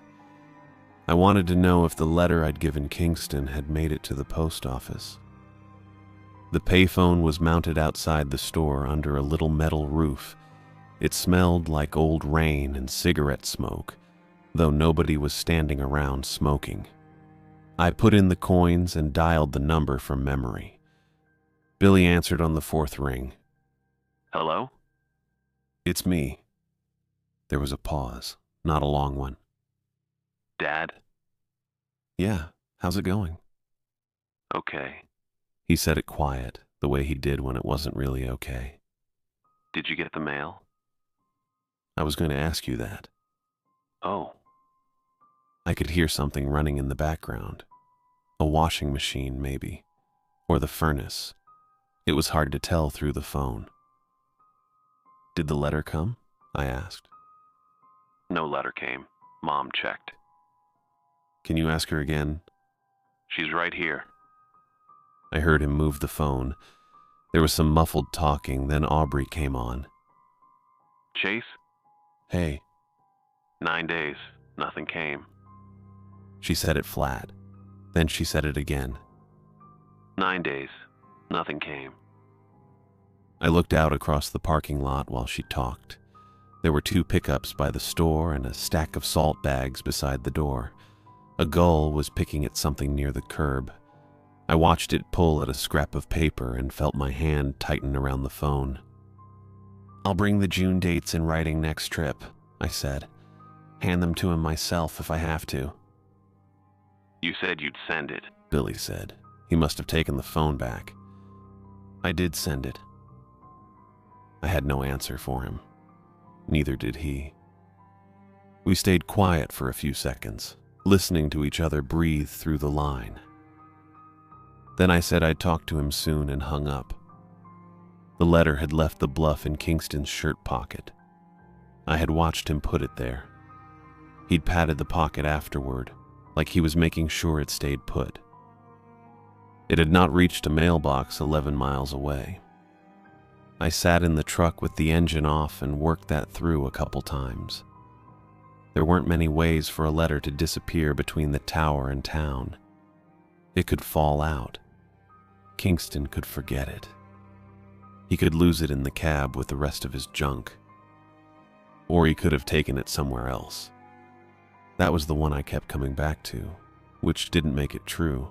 I wanted to know if the letter I'd given Kingston had made it to the post office. The payphone was mounted outside the store under a little metal roof. It smelled like old rain and cigarette smoke, though nobody was standing around smoking. I put in the coins and dialed the number from memory. Billy answered on the 4th ring. Hello? It's me. There was a pause, not a long one. Dad? Yeah, how's it going? Okay. He said it quiet, the way he did when it wasn't really okay. Did you get the mail? I was going to ask you that. Oh. I could hear something running in the background. A washing machine, maybe. Or the furnace. It was hard to tell through the phone. Did the letter come? I asked. No letter came. Mom checked. Can you ask her again? She's right here. I heard him move the phone. There was some muffled talking, then Aubrey came on. Chase? Hey. 9 days. Nothing came. She said it flat. Then she said it again. 9 days. Nothing came. I looked out across the parking lot while she talked. There were 2 pickups by the store and a stack of salt bags beside the door. A gull was picking at something near the curb. I watched it pull at a scrap of paper and felt my hand tighten around the phone. I'll bring the June dates in writing next trip, I said. Hand them to him myself if I have to. You said you'd send it. Billy said. He must have taken the phone back. I did send it. I had no answer for him. Neither did he. We stayed quiet for a few seconds, listening to each other breathe through the line. Then I said I'd talk to him soon and hung up. The letter had left the bluff in Kingston's shirt pocket. I had watched him put it there. He'd patted the pocket afterward, like he was making sure it stayed put. It had not reached a mailbox 11 miles away. I sat in the truck with the engine off and worked that through a couple times. There weren't many ways for a letter to disappear between the tower and town. It could fall out. Kingston could forget it. He could lose it in the cab with the rest of his junk. Or he could have taken it somewhere else. That was the one I kept coming back to, which didn't make it true.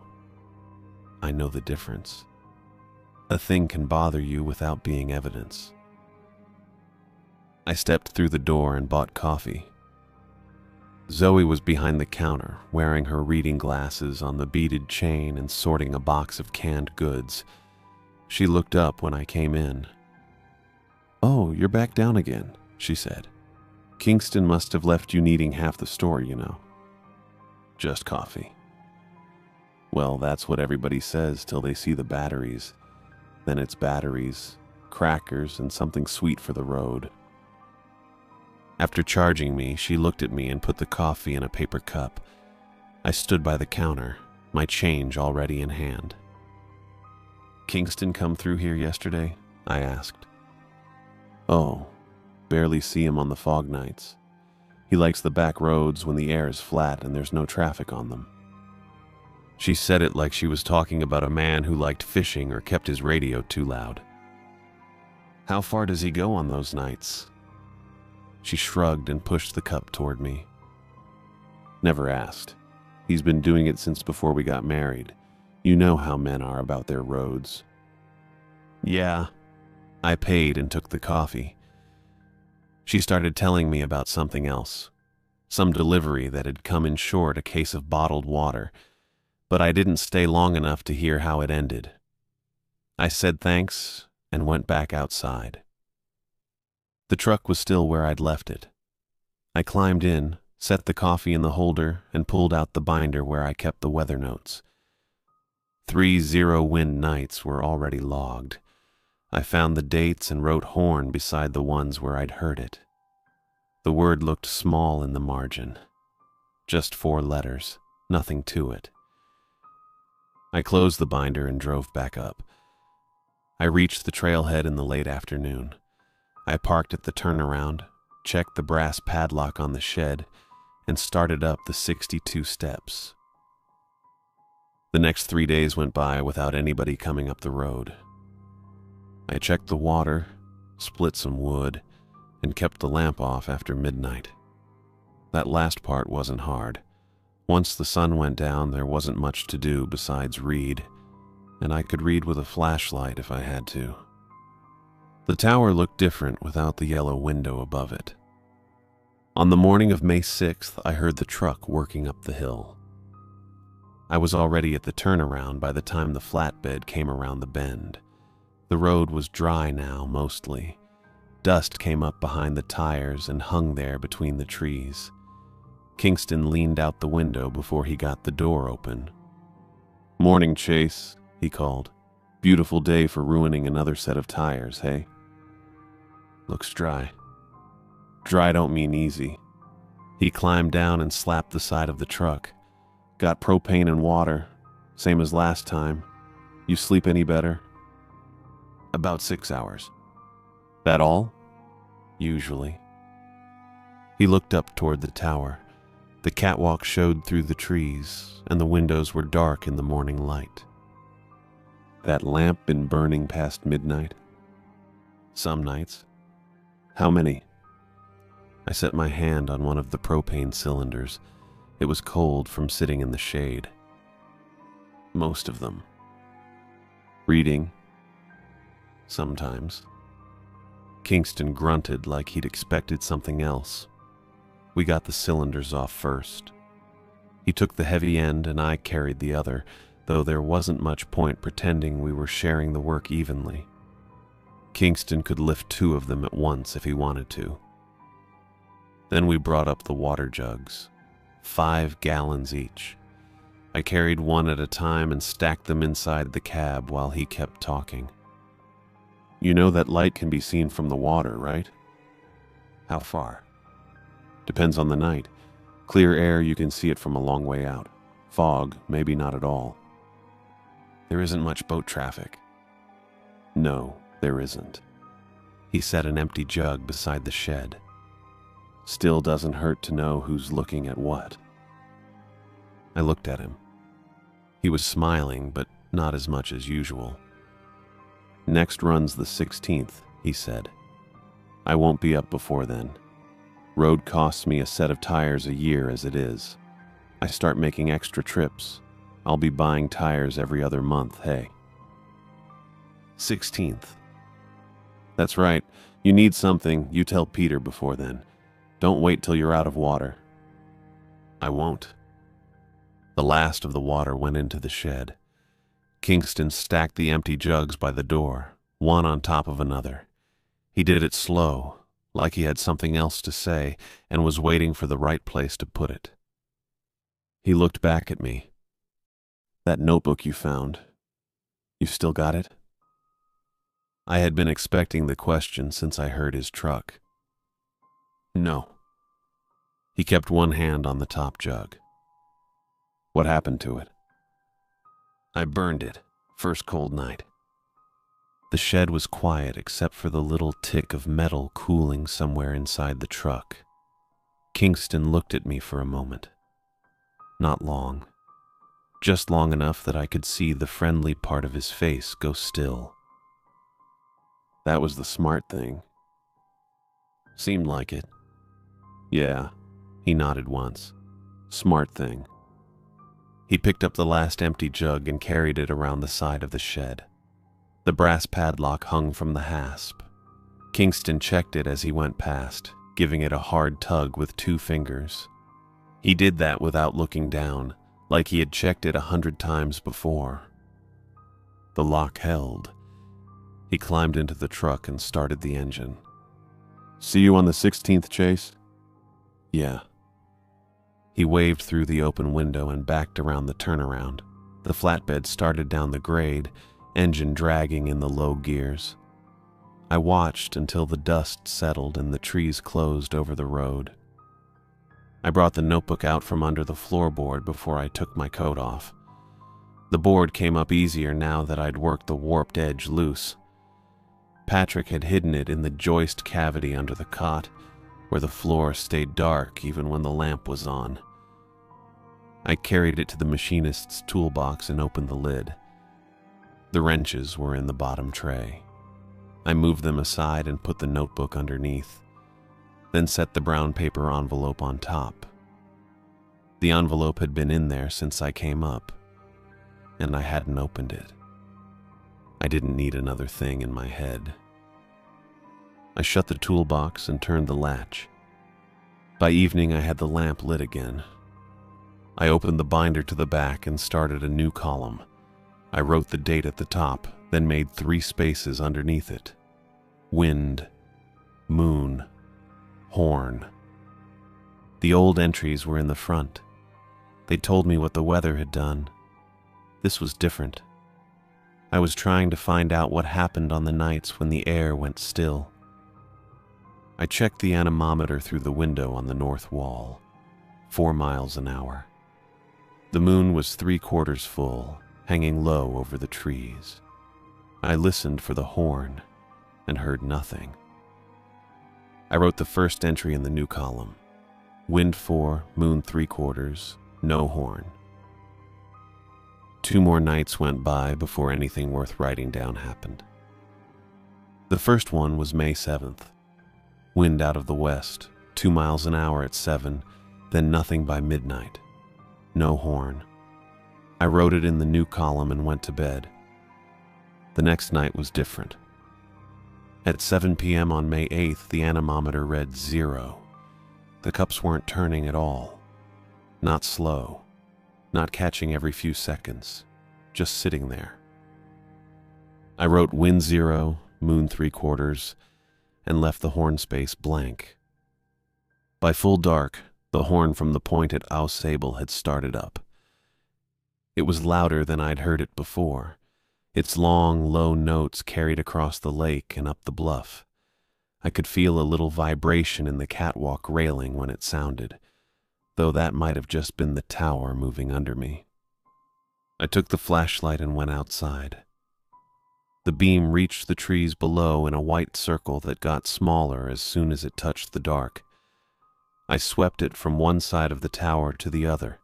I know the difference. A thing can bother you without being evidence. I stepped through the door and bought coffee. Zoe was behind the counter, wearing her reading glasses on the beaded chain and sorting a box of canned goods. She looked up when I came in. "Oh, you're back down again," she said. "Kingston must have left you needing half the store, you know." "Just coffee." "Well, that's what everybody says till they see the batteries. Then it's batteries, crackers, and something sweet for the road." After charging me, she looked at me and put the coffee in a paper cup. I stood by the counter, my change already in hand. "Kingston come through here yesterday?" I asked. "Oh, barely see him on the fog nights. He likes the back roads when the air is flat and there's no traffic on them." She said it like she was talking about a man who liked fishing or kept his radio too loud. "How far does he go on those nights?" She shrugged and pushed the cup toward me. "Never asked. He's been doing it since before we got married. You know how men are about their roads." "Yeah." I paid and took the coffee. She started telling me about something else, some delivery that had come in short a case of bottled water, but I didn't stay long enough to hear how it ended. I said thanks and went back outside. The truck was still where I'd left it. I climbed in, set the coffee in the holder, and pulled out the binder where I kept the weather notes. 3 zero-wind nights were already logged. I found the dates and wrote Horn beside the ones where I'd heard it. The word looked small in the margin. Just 4 letters, nothing to it. I closed the binder and drove back up. I reached the trailhead in the late afternoon. I parked at the turnaround, checked the brass padlock on the shed, and started up the 62 steps. The next 3 days went by without anybody coming up the road. I checked the water, split some wood, and kept the lamp off after midnight. That last part wasn't hard. Once the sun went down, there wasn't much to do besides read, and I could read with a flashlight if I had to. The tower looked different without the yellow window above it. On the morning of May 6th, I heard the truck working up the hill. I was already at the turnaround by the time the flatbed came around the bend. The road was dry now, mostly. Dust came up behind the tires and hung there between the trees. Kingston leaned out the window before he got the door open. "Morning, Chase," he called. "Beautiful day for ruining another set of tires, hey?" "Looks dry." "Dry don't mean easy." He climbed down and slapped the side of the truck. "Got propane and water, same as last time. You sleep any better?" "About 6 hours." "That all?" "Usually." He looked up toward the tower. The catwalk showed through the trees, and the windows were dark in the morning light. "That lamp been burning past midnight?" "Some nights." "How many?" I set my hand on one of the propane cylinders. It was cold from sitting in the shade. "Most of them." "Reading?" "Sometimes." Kingston grunted like he'd expected something else. We got the cylinders off first. He took the heavy end and I carried the other, though there wasn't much point pretending we were sharing the work evenly. Kingston could lift 2 of them at once if he wanted to. Then we brought up the water jugs, 5 gallons each. I carried one at a time and stacked them inside the cab while he kept talking. "You know that light can be seen from the water, right?" "How far?" "Depends on the night. Clear air, you can see it from a long way out. Fog, maybe not at all." "There isn't much boat traffic." "No, there isn't." He set an empty jug beside the shed. "Still doesn't hurt to know who's looking at what." I looked at him. He was smiling, but not as much as usual. "Next runs the 16th, he said. "I won't be up before then. Road costs me a set of tires a year as it is. I start making extra trips. I'll be buying tires every other month, hey?" 16th. "That's right. You need something, you tell Peter before then. Don't wait till you're out of water." "I won't." The last of the water went into the shed. Kingston stacked the empty jugs by the door, one on top of another. He did it slow, like he had something else to say and was waiting for the right place to put it. He looked back at me. "That notebook you found, you still got it?" I had been expecting the question since I heard his truck. "No." He kept one hand on the top jug. "What happened to it?" "I burned it, first cold night." The shed was quiet except for the little tick of metal cooling somewhere inside the truck. Kingston looked at me for a moment. Not long. Just long enough that I could see the friendly part of his face go still. "That was the smart thing." "Seemed like it." "Yeah," he nodded once. "Smart thing." He picked up the last empty jug and carried it around the side of the shed. The brass padlock hung from the hasp. Kingston checked it as he went past, giving it a hard tug with 2 fingers. He did that without looking down, like he had checked it 100 times before. The lock held. He climbed into the truck and started the engine. "See you on the 16th, Chase?" "Yeah." He waved through the open window and backed around the turnaround. The flatbed started down the grade, engine dragging in the low gears. I watched until the dust settled and the trees closed over the road. I brought the notebook out from under the floorboard before I took my coat off. The board came up easier now that I'd worked the warped edge loose. Patrick had hidden it in the joist cavity under the cot, where the floor stayed dark even when the lamp was on. I carried it to the machinist's toolbox and opened the lid. The wrenches were in the bottom tray. I moved them aside and put the notebook underneath, then set the brown paper envelope on top. The envelope had been in there since I came up, and I hadn't opened it. I didn't need another thing in my head. I shut the toolbox and turned the latch. By evening, I had the lamp lit again. I opened the binder to the back and started a new column. I wrote the date at the top, then made 3 spaces underneath it. Wind, moon, horn. The old entries were in the front. They told me what the weather had done. This was different. I was trying to find out what happened on the nights when the air went still. I checked the anemometer through the window on the north wall. 4 miles an hour. The moon was 3/4 full, hanging low over the trees. I listened for the horn and heard nothing. I wrote the first entry in the new column. Wind 4, moon 3/4, no horn. 2 more nights went by before anything worth writing down happened. The first one was May 7th. Wind out of the west, 2 miles an hour at 7, then nothing by midnight. No horn. I wrote it in the new column and went to bed. The next night was different. At 7 p.m. on May 8th, the anemometer read 0. The cups weren't turning at all. Not slow. Not catching every few seconds. Just sitting there. I wrote wind 0, moon 3/4, and left the horn space blank. By full dark, the horn from the point at Au Sable had started up. It was louder than I'd heard it before. Its long, low notes carried across the lake and up the bluff. I could feel a little vibration in the catwalk railing when it sounded, though that might have just been the tower moving under me. I took the flashlight and went outside. The beam reached the trees below in a white circle that got smaller as soon as it touched the dark. I swept it from one side of the tower to the other,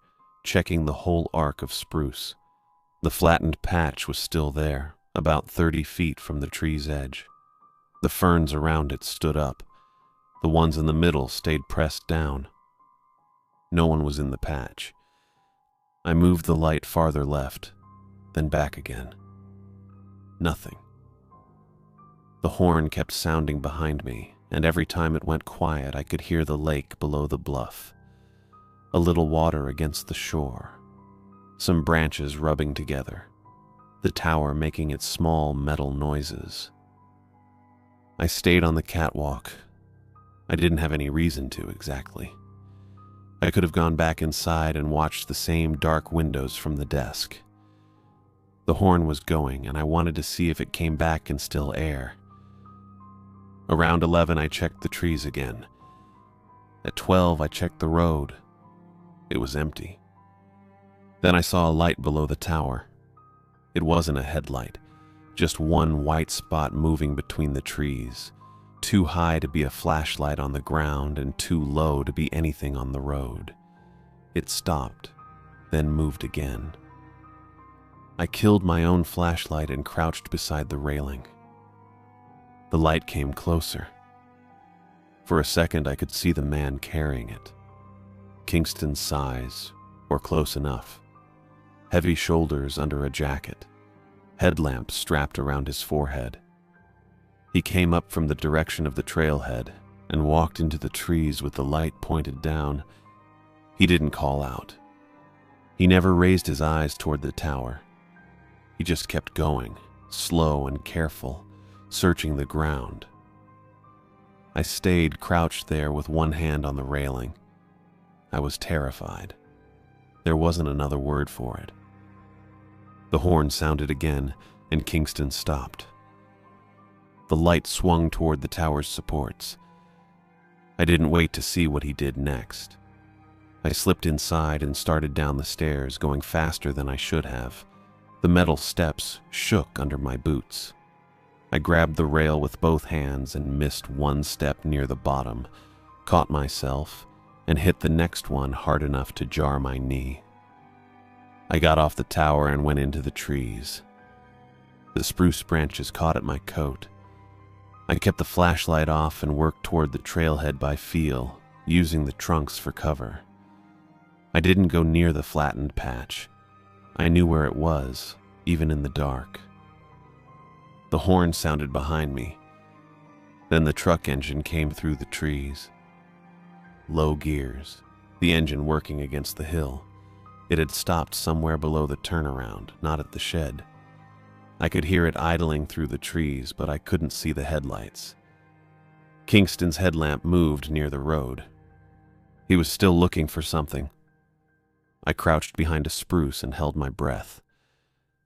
checking the whole arc of spruce. The flattened patch was still there, about 30 feet from the tree's edge. The ferns around it stood up. The ones in the middle stayed pressed down. No one was in the patch. I moved the light farther left, then back again. Nothing. The horn kept sounding behind me, and every time it went quiet, I could hear the lake below the bluff. A little water against the shore. Some branches rubbing together. the tower making its small metal noises. I stayed on the catwalk. I didn't have any reason to, exactly. I could have gone back inside and watched the same dark windows from the desk. The horn was going, and I wanted to see if it came back in still air. Around 11, I checked the trees again. At 12, I checked the road. It was empty. Then I saw a light below the tower. It wasn't a headlight, just one white spot moving between the trees, too high to be a flashlight on the ground and too low to be anything on the road. It stopped, then moved again. I killed my own flashlight and crouched beside the railing. The light came closer. For a second, I could see the man carrying it. Kingston's size, or close enough. Heavy shoulders under a jacket. Headlamp strapped around his forehead. He came up from the direction of the trailhead and walked into the trees with the light pointed down. He didn't call out. He never raised his eyes toward the tower. He just kept going, slow and careful, searching the ground. I stayed crouched there with one hand on the railing. I was terrified. There wasn't another word for it. The horn sounded again, and Kingston stopped. The light swung toward the tower's supports. I didn't wait to see what he did next. I slipped inside and started down the stairs, going faster than I should have. The metal steps shook under my boots. I grabbed the rail with both hands and missed one step near the bottom, caught myself, and hit the next one hard enough to jar my knee. I got off the tower and went into the trees. The spruce branches caught at my coat. I kept the flashlight off and worked toward the trailhead by feel, using the trunks for cover. I didn't go near the flattened patch. I knew where it was, even in the dark. The horn sounded behind me. Then the truck engine came through the trees. Low gears, the engine working against the hill. It had stopped somewhere below the turnaround, not at the shed. I could hear it idling through the trees, but I couldn't see the headlights. Kingston's headlamp moved near the road. He was still looking for something. I crouched behind a spruce and held my breath.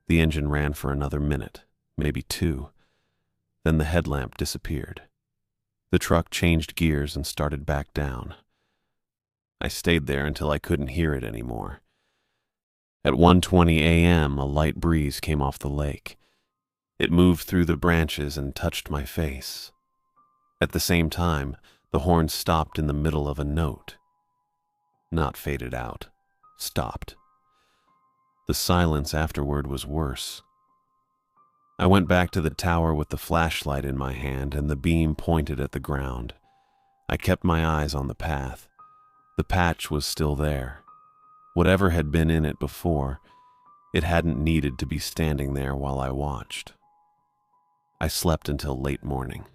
The engine ran for another minute, maybe 2. Then the headlamp disappeared. The truck changed gears and started back down. I stayed there until I couldn't hear it anymore. At 1:20 a.m., a light breeze came off the lake. It moved through the branches and touched my face. At the same time, the horn stopped in the middle of a note. Not faded out, stopped. The silence afterward was worse. I went back to the tower with the flashlight in my hand and the beam pointed at the ground. I kept my eyes on the path. The patch was still there. Whatever had been in it before, it hadn't needed to be standing there while I watched. I slept until late morning.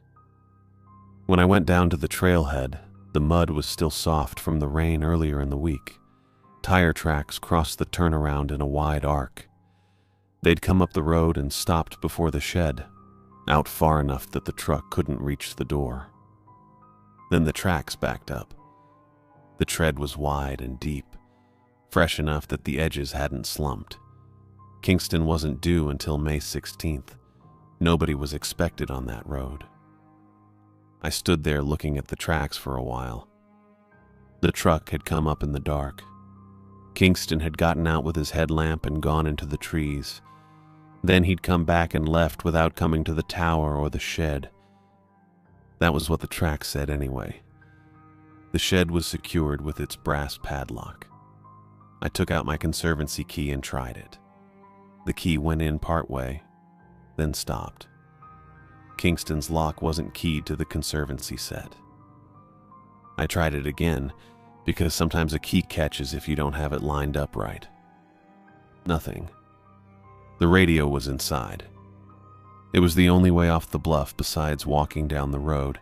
When I went down to the trailhead, the mud was still soft from the rain earlier in the week. Tire tracks crossed the turnaround in a wide arc. They'd come up the road and stopped before the shed, out far enough that the truck couldn't reach the door. Then the tracks backed up. The tread was wide and deep, fresh enough that the edges hadn't slumped. Kingston wasn't due until May 16th. Nobody was expected on that road. I stood there looking at the tracks for a while. The truck had come up in the dark. Kingston had gotten out with his headlamp and gone into the trees. Then he'd come back and left without coming to the tower or the shed. That was what the tracks said anyway. The shed was secured with its brass padlock. I took out my conservancy key and tried it. The key went in partway, then stopped. Kingston's lock wasn't keyed to the conservancy set. I tried it again, because sometimes a key catches if you don't have it lined up right. Nothing. The radio was inside. It was the only way off the bluff besides walking down the road,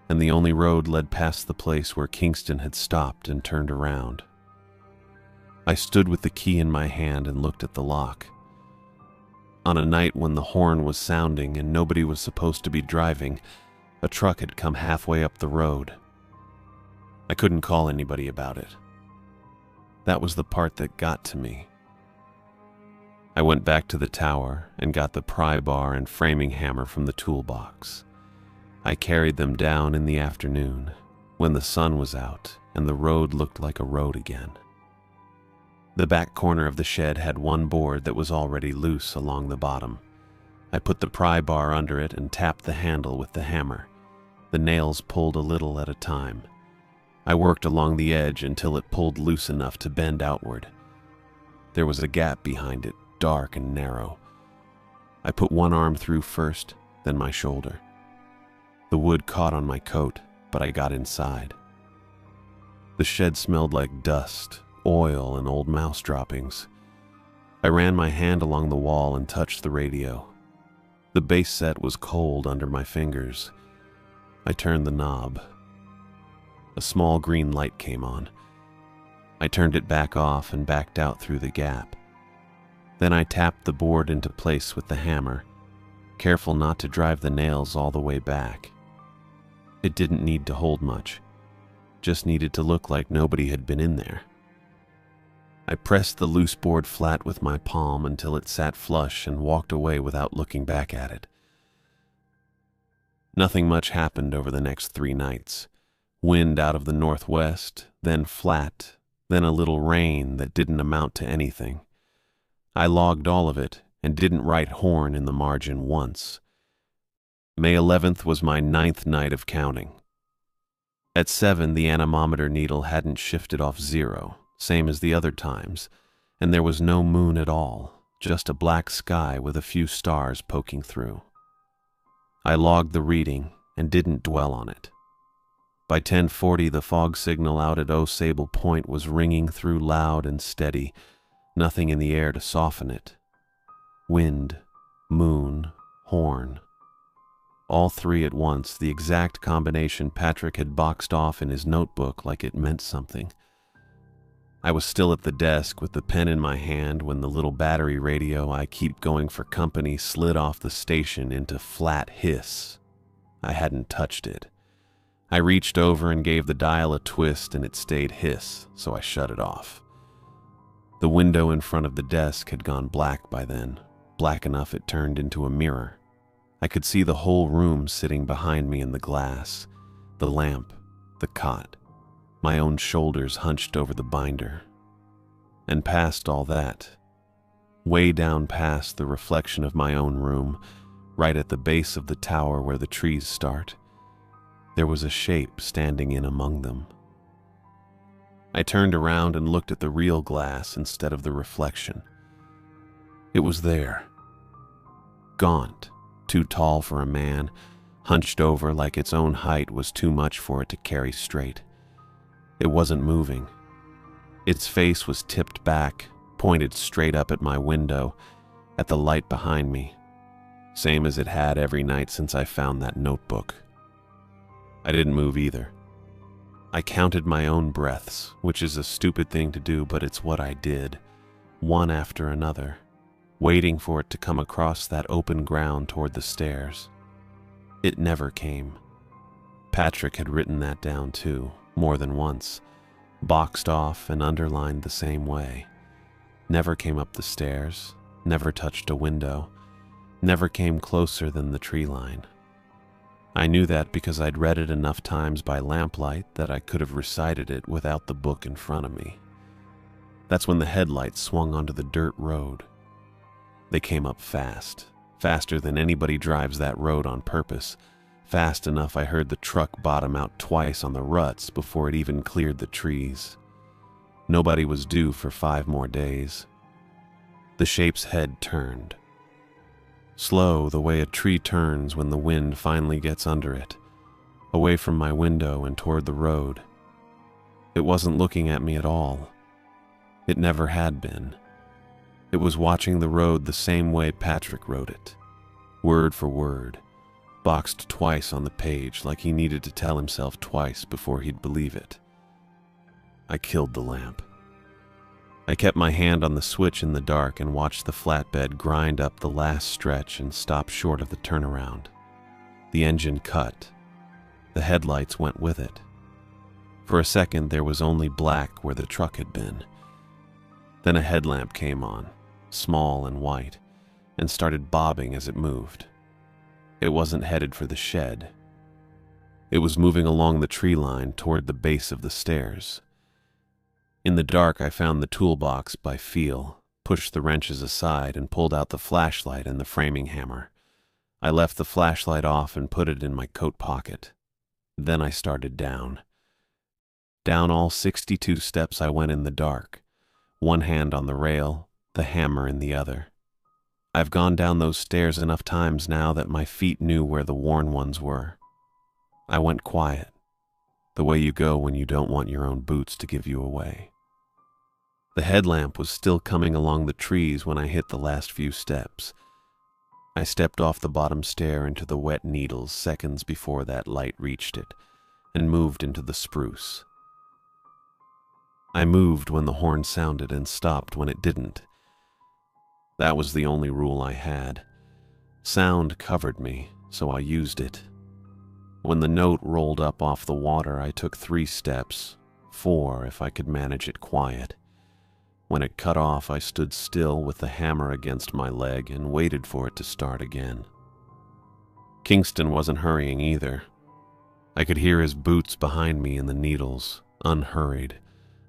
and the only road led past the place where Kingston had stopped and turned around. I stood with the key in my hand and looked at the lock. On a night when the horn was sounding and nobody was supposed to be driving, a truck had come halfway up the road. I couldn't call anybody about it. That was the part that got to me. I went back to the tower and got the pry bar and framing hammer from the toolbox. I carried them down in the afternoon, when the sun was out and the road looked like a road again. The back corner of the shed had one board that was already loose along the bottom. I put the pry bar under it and tapped the handle with the hammer. The nails pulled a little at a time. I worked along the edge until it pulled loose enough to bend outward. There was a gap behind it, dark and narrow. I put one arm through first, then my shoulder. The wood caught on my coat, but I got inside. The shed smelled like dust, oil, and old mouse droppings. I ran my hand along the wall and touched the radio. The base set was cold under my fingers. I turned the knob. A small green light came on. I turned it back off and backed out through the gap. Then I tapped the board into place with the hammer, careful not to drive the nails all the way back. It didn't need to hold much, just needed to look like nobody had been in there. I pressed the loose board flat with my palm until it sat flush and walked away without looking back at it. Nothing much happened over the next 3 nights. Wind out of the northwest, then flat, then a little rain that didn't amount to anything. I logged all of it and didn't write horn in the margin once. May 11th was my 9th night of counting. At 7, the anemometer needle hadn't shifted off 0, same as the other times, and there was no moon at all, just a black sky with a few stars poking through. I logged the reading and didn't dwell on it. By 10:40, the fog signal out at Sable Point was ringing through loud and steady, nothing in the air to soften it. Wind, moon, horn. All 3 at once, the exact combination Patrick had boxed off in his notebook like it meant something. I was still at the desk with the pen in my hand when the little battery radio I keep going for company slid off the station into flat hiss. I hadn't touched it. I reached over and gave the dial a twist and it stayed hiss, so I shut it off. The window in front of the desk had gone black by then, black enough it turned into a mirror. I could see the whole room sitting behind me in the glass, the lamp, the cot, my own shoulders hunched over the binder. And past all that, way down past the reflection of my own room, right at the base of the tower where the trees start, there was a shape standing in among them. I turned around and looked at the real glass instead of the reflection. It was there. Gaunt, too tall for a man, hunched over like its own height was too much for it to carry straight. It wasn't moving. Its face was tipped back, pointed straight up at my window, at the light behind me, same as it had every night since I found that notebook. I didn't move either. I counted my own breaths, which is a stupid thing to do, but it's what I did, one after another, waiting for it to come across that open ground toward the stairs. It never came. Patrick had written that down too, more than once, boxed off and underlined the same way. Never came up the stairs, never touched a window, never came closer than the tree line. I knew that because I'd read it enough times by lamplight that I could have recited it without the book in front of me. That's when the headlights swung onto the dirt road. They came up fast, faster than anybody drives that road on purpose, fast enough I heard the truck bottom out twice on the ruts before it even cleared the trees. Nobody was due for 5 more days. The shape's head turned. Slow, the way a tree turns when the wind finally gets under it, away from my window and toward the road. It wasn't looking at me at all. It never had been. It was watching the road the same way Patrick wrote it, word for word, boxed twice on the page like he needed to tell himself twice before he'd believe it. I killed the lamp. I kept my hand on the switch in the dark and watched the flatbed grind up the last stretch and stop short of the turnaround. The engine cut. The headlights went with it. For a second, there was only black where the truck had been. Then a headlamp came on, small and white, and started bobbing as it moved. It wasn't headed for the shed. It was moving along the tree line toward the base of the stairs. In the dark, I found the toolbox by feel, pushed the wrenches aside, and pulled out the flashlight and the framing hammer. I left the flashlight off and put it in my coat pocket. Then I started down. Down all 62 steps I went in the dark, one hand on the rail, the hammer in the other. I've gone down those stairs enough times now that my feet knew where the worn ones were. I went quiet, the way you go when you don't want your own boots to give you away. The headlamp was still coming along the trees when I hit the last few steps. I stepped off the bottom stair into the wet needles seconds before that light reached it, and moved into the spruce. I moved when the horn sounded and stopped when it didn't. That was the only rule I had. Sound covered me, so I used it. When the note rolled up off the water, I took 3 steps, 4 if I could manage it quiet. When it cut off, I stood still with the hammer against my leg and waited for it to start again. Kingston wasn't hurrying either. I could hear his boots behind me in the needles, unhurried,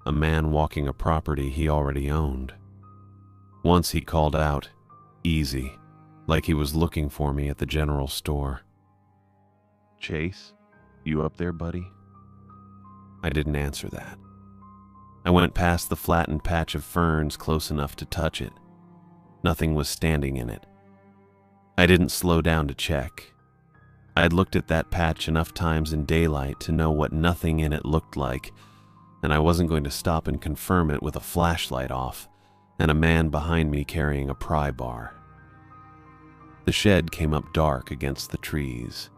a man walking a property he already owned. Once he called out, "Easy," like he was looking for me at the general store. "Chase, you up there, buddy?" I didn't answer that. I went past the flattened patch of ferns close enough to touch it. Nothing was standing in it. I didn't slow down to check. I had looked at that patch enough times in daylight to know what nothing in it looked like, and I wasn't going to stop and confirm it with a flashlight off and a man behind me carrying a pry bar. The shed came up dark against the trees.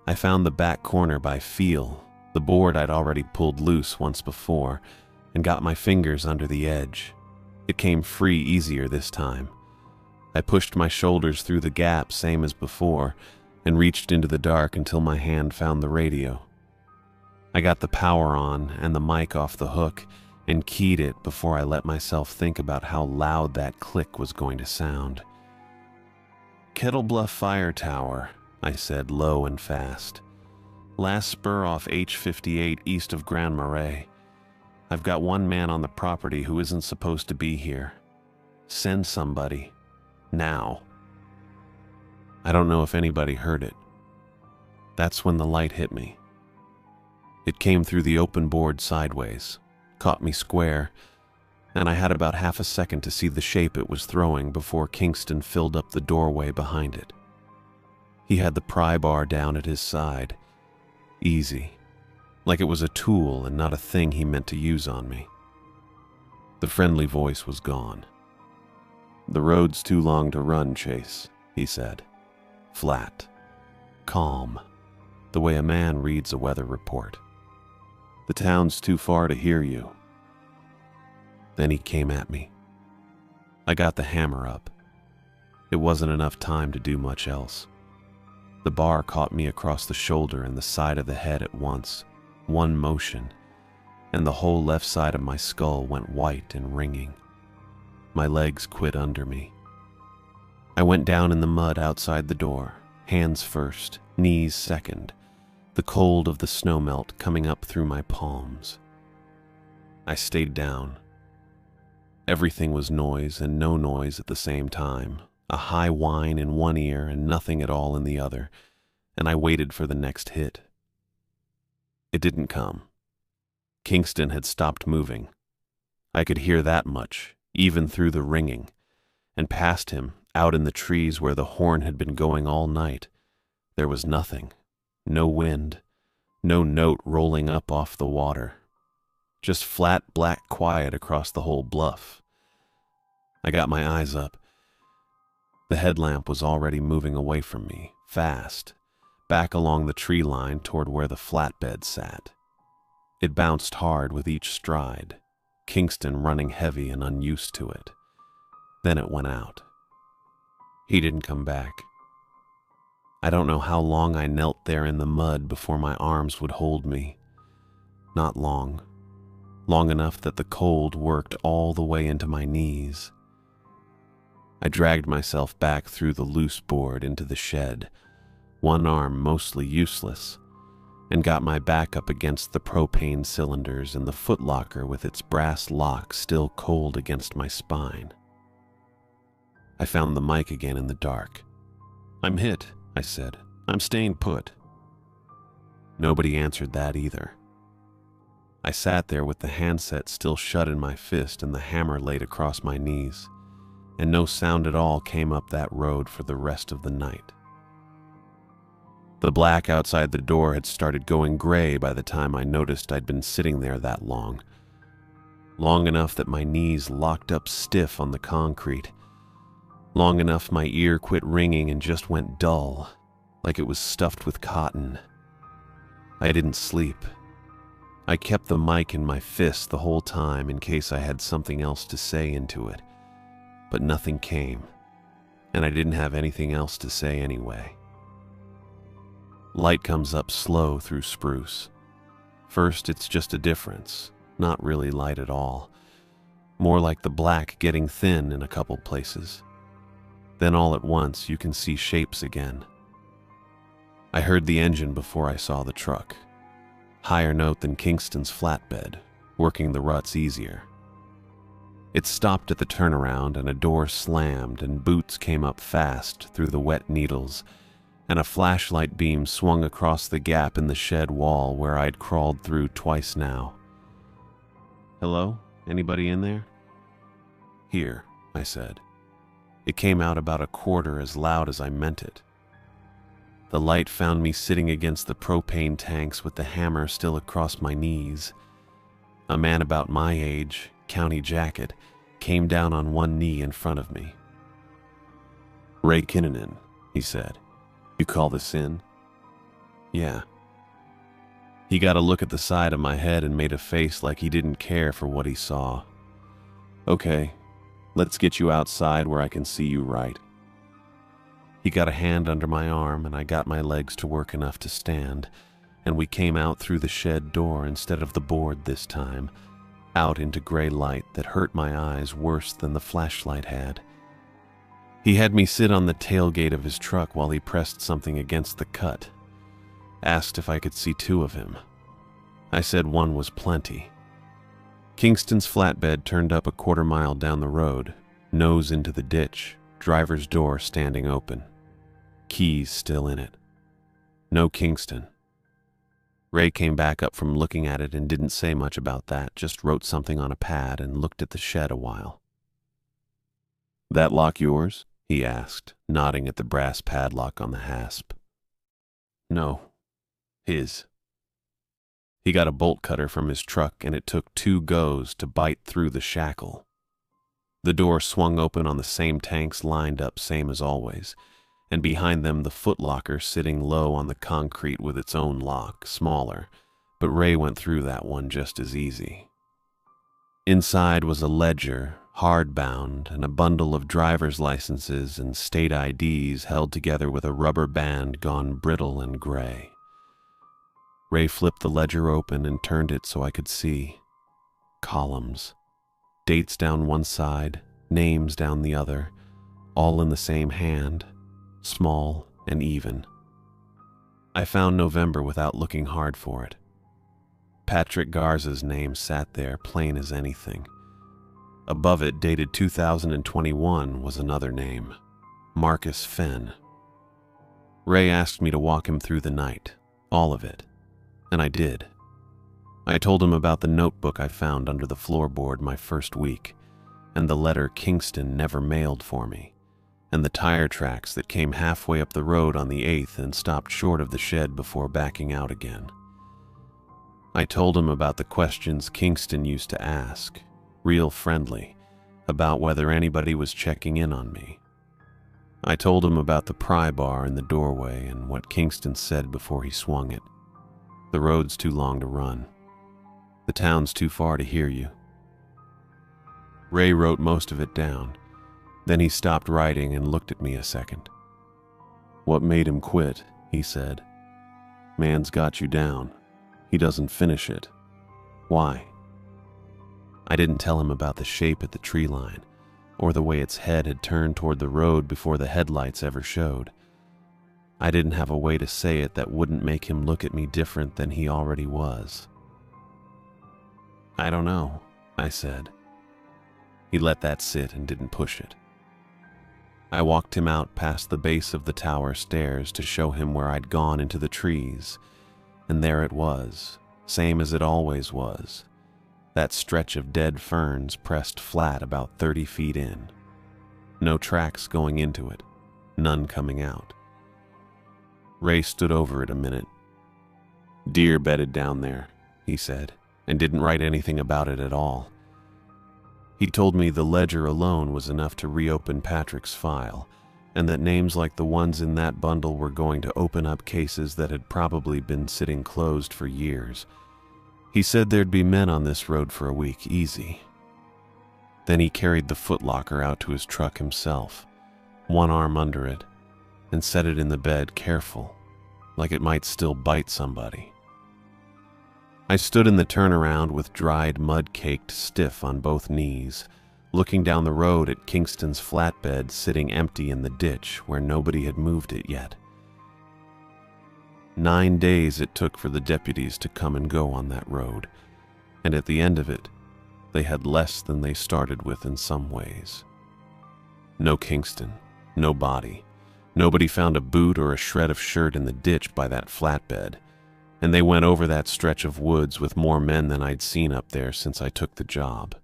I found the back corner by feel, the board I'd already pulled loose once before, and got my fingers under the edge. It came free easier this time. I pushed my shoulders through the gap same as before, and reached into the dark until my hand found the radio. I got the power on and the mic off the hook and keyed it before I let myself think about how loud that click was going to sound. "Kettle Bluff Fire Tower," I said low and fast. "Last spur off H58 east of Grand Marais. I've got one man on the property who isn't supposed to be here. Send somebody. Now." I don't know if anybody heard it. That's when the light hit me. It came through the open board sideways, caught me square, and I had about half a second to see the shape it was throwing before Kingston filled up the doorway behind it. He had the pry bar down at his side, easy, like it was a tool and not a thing he meant to use on me. The friendly voice was gone. "The road's too long to run, Chase," he said. Flat, calm, the way a man reads a weather report. "The town's too far to hear you." Then he came at me. I got the hammer up. It wasn't enough time to do much else. The bar caught me across the shoulder and the side of the head at once, one motion, and the whole left side of my skull went white and ringing. My legs quit under me. I went down in the mud outside the door, hands first, knees second, the cold of the snowmelt coming up through my palms. I stayed down. Everything was noise and no noise at the same time, a high whine in one ear and nothing at all in the other, and I waited for the next hit. It didn't come. Kingston had stopped moving. I could hear that much, even through the ringing, and past him, out in the trees where the horn had been going all night, there was nothing. No wind, no note rolling up off the water. Just flat black quiet across the whole bluff. I got my eyes up. The headlamp was already moving away from me, fast, back along the tree line toward where the flatbed sat. It bounced hard with each stride. Kingston running heavy and unused to it. Then it went out. He didn't come back. I don't know how long I knelt there in the mud before my arms would hold me. Not long. Long enough that the cold worked all the way into my knees. I dragged myself back through the loose board into the shed, one arm mostly useless, and got my back up against the propane cylinders and the footlocker with its brass lock still cold against my spine. I found the mic again in the dark. "I'm hit," I said. "I'm staying put." Nobody answered that either. I sat there with the handset still shut in my fist and the hammer laid across my knees, and no sound at all came up that road for the rest of the night. The black outside the door had started going gray by the time I noticed I'd been sitting there that long. Long enough that my knees locked up stiff on the concrete. Long enough my ear quit ringing and just went dull, like it was stuffed with cotton. I didn't sleep. I kept the mic in my fist the whole time in case I had something else to say into it, but nothing came, and I didn't have anything else to say anyway. Light comes up slow through spruce. First, it's just a difference, not really light at all, more like the black getting thin in a couple places. Then all at once, you can see shapes again. I heard the engine before I saw the truck. Higher note than Kingston's flatbed, working the ruts easier. It stopped at the turnaround and a door slammed and boots came up fast through the wet needles, and a flashlight beam swung across the gap in the shed wall where I'd crawled through twice now. "Hello? Anybody in there?" "Here," I said. It came out about a quarter as loud as I meant it. The light found me sitting against the propane tanks with the hammer still across my knees. A man about my age, county jacket, came down on one knee in front of me. "Ray Kinnunen," he said. "You call this in?" "Yeah." He got a look at the side of my head and made a face like he didn't care for what he saw. "Okay. Let's get you outside where I can see you right." He got a hand under my arm and I got my legs to work enough to stand, and we came out through the shed door instead of the board this time, out into gray light that hurt my eyes worse than the flashlight had. He had me sit on the tailgate of his truck while he pressed something against the cut. Asked if I could see two of him. I said one was plenty. Kingston's flatbed turned up a quarter-mile down the road, nose into the ditch, driver's door standing open. Keys still in it. No Kingston. Ray came back up from looking at it and didn't say much about that, just wrote something on a pad and looked at the shed a while. "That lock yours?" he asked, nodding at the brass padlock on the hasp. "No. His." He got a bolt cutter from his truck and it took 2 goes to bite through the shackle. The door swung open on the same tanks lined up same as always, and behind them the footlocker sitting low on the concrete with its own lock, smaller, but Ray went through that one just as easy. Inside was a ledger, hardbound, and a bundle of driver's licenses and state IDs held together with a rubber band gone brittle and gray. Ray flipped the ledger open and turned it so I could see. Columns. Dates down one side, names down the other, all in the same hand, small and even. I found November without looking hard for it. Patrick Garza's name sat there plain as anything. Above it, dated 2021, was another name, Marcus Fenn. Ray asked me to walk him through the night, all of it, and I did. I told him about the notebook I found under the floorboard my first week, and the letter Kingston never mailed for me, and the tire tracks that came halfway up the road on the 8th and stopped short of the shed before backing out again. I told him about the questions Kingston used to ask, real friendly, about whether anybody was checking in on me. I told him about the pry bar in the doorway and what Kingston said before he swung it. "The road's too long to run. The town's too far to hear you. Ray wrote most of it down. Then he stopped writing and looked at me a second. "What made him quit?" he said. "Man's got you down. He doesn't finish it. Why?" I didn't tell him about the shape at the tree line, or the way its head had turned toward the road before the headlights ever showed. I didn't have a way to say it that wouldn't make him look at me different than he already was. "I don't know," I said. He let that sit and didn't push it. I walked him out past the base of the tower stairs to show him where I'd gone into the trees, and there it was, same as it always was. That stretch of dead ferns pressed flat about 30 feet in. No tracks going into it, none coming out. Ray stood over it a minute. "Deer bedded down there," he said, and didn't write anything about it at all. He told me the ledger alone was enough to reopen Patrick's file, and that names like the ones in that bundle were going to open up cases that had probably been sitting closed for years. He said there'd be men on this road for a week, easy. Then he carried the footlocker out to his truck himself, one arm under it, and set it in the bed careful, like it might still bite somebody. I stood in the turnaround with dried mud caked stiff on both knees, looking down the road at Kingston's flatbed sitting empty in the ditch where nobody had moved it yet. 9 days it took for the deputies to come and go on that road, and at the end of it, they had less than they started with in some ways. No Kingston, no body. Nobody found a boot or a shred of shirt in the ditch by that flatbed, and they went over that stretch of woods with more men than I'd seen up there since I took the job.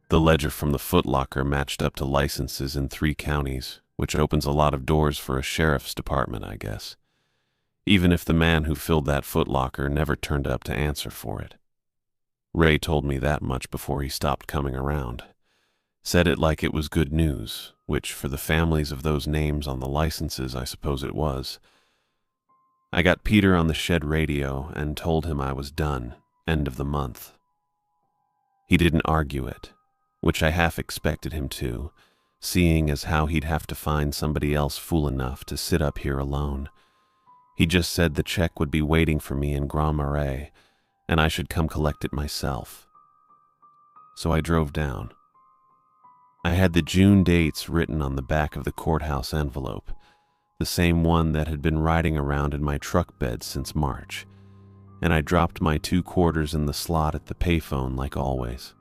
The ledger from the footlocker matched up to licenses in 3 counties, which opens a lot of doors for a sheriff's department, I guess. Even if the man who filled that footlocker never turned up to answer for it. Ray told me that much before he stopped coming around. Said it like it was good news, which for the families of those names on the licenses I suppose it was. I got Peter on the shed radio and told him I was done, end of the month. He didn't argue it, which I half expected him to, seeing as how he'd have to find somebody else fool enough to sit up here alone. He just said the check would be waiting for me in Grand Marais, and I should come collect it myself. So I drove down. I had the June dates written on the back of the courthouse envelope, the same one that had been riding around in my truck bed since March, and I dropped my 2 quarters in the slot at the payphone like always.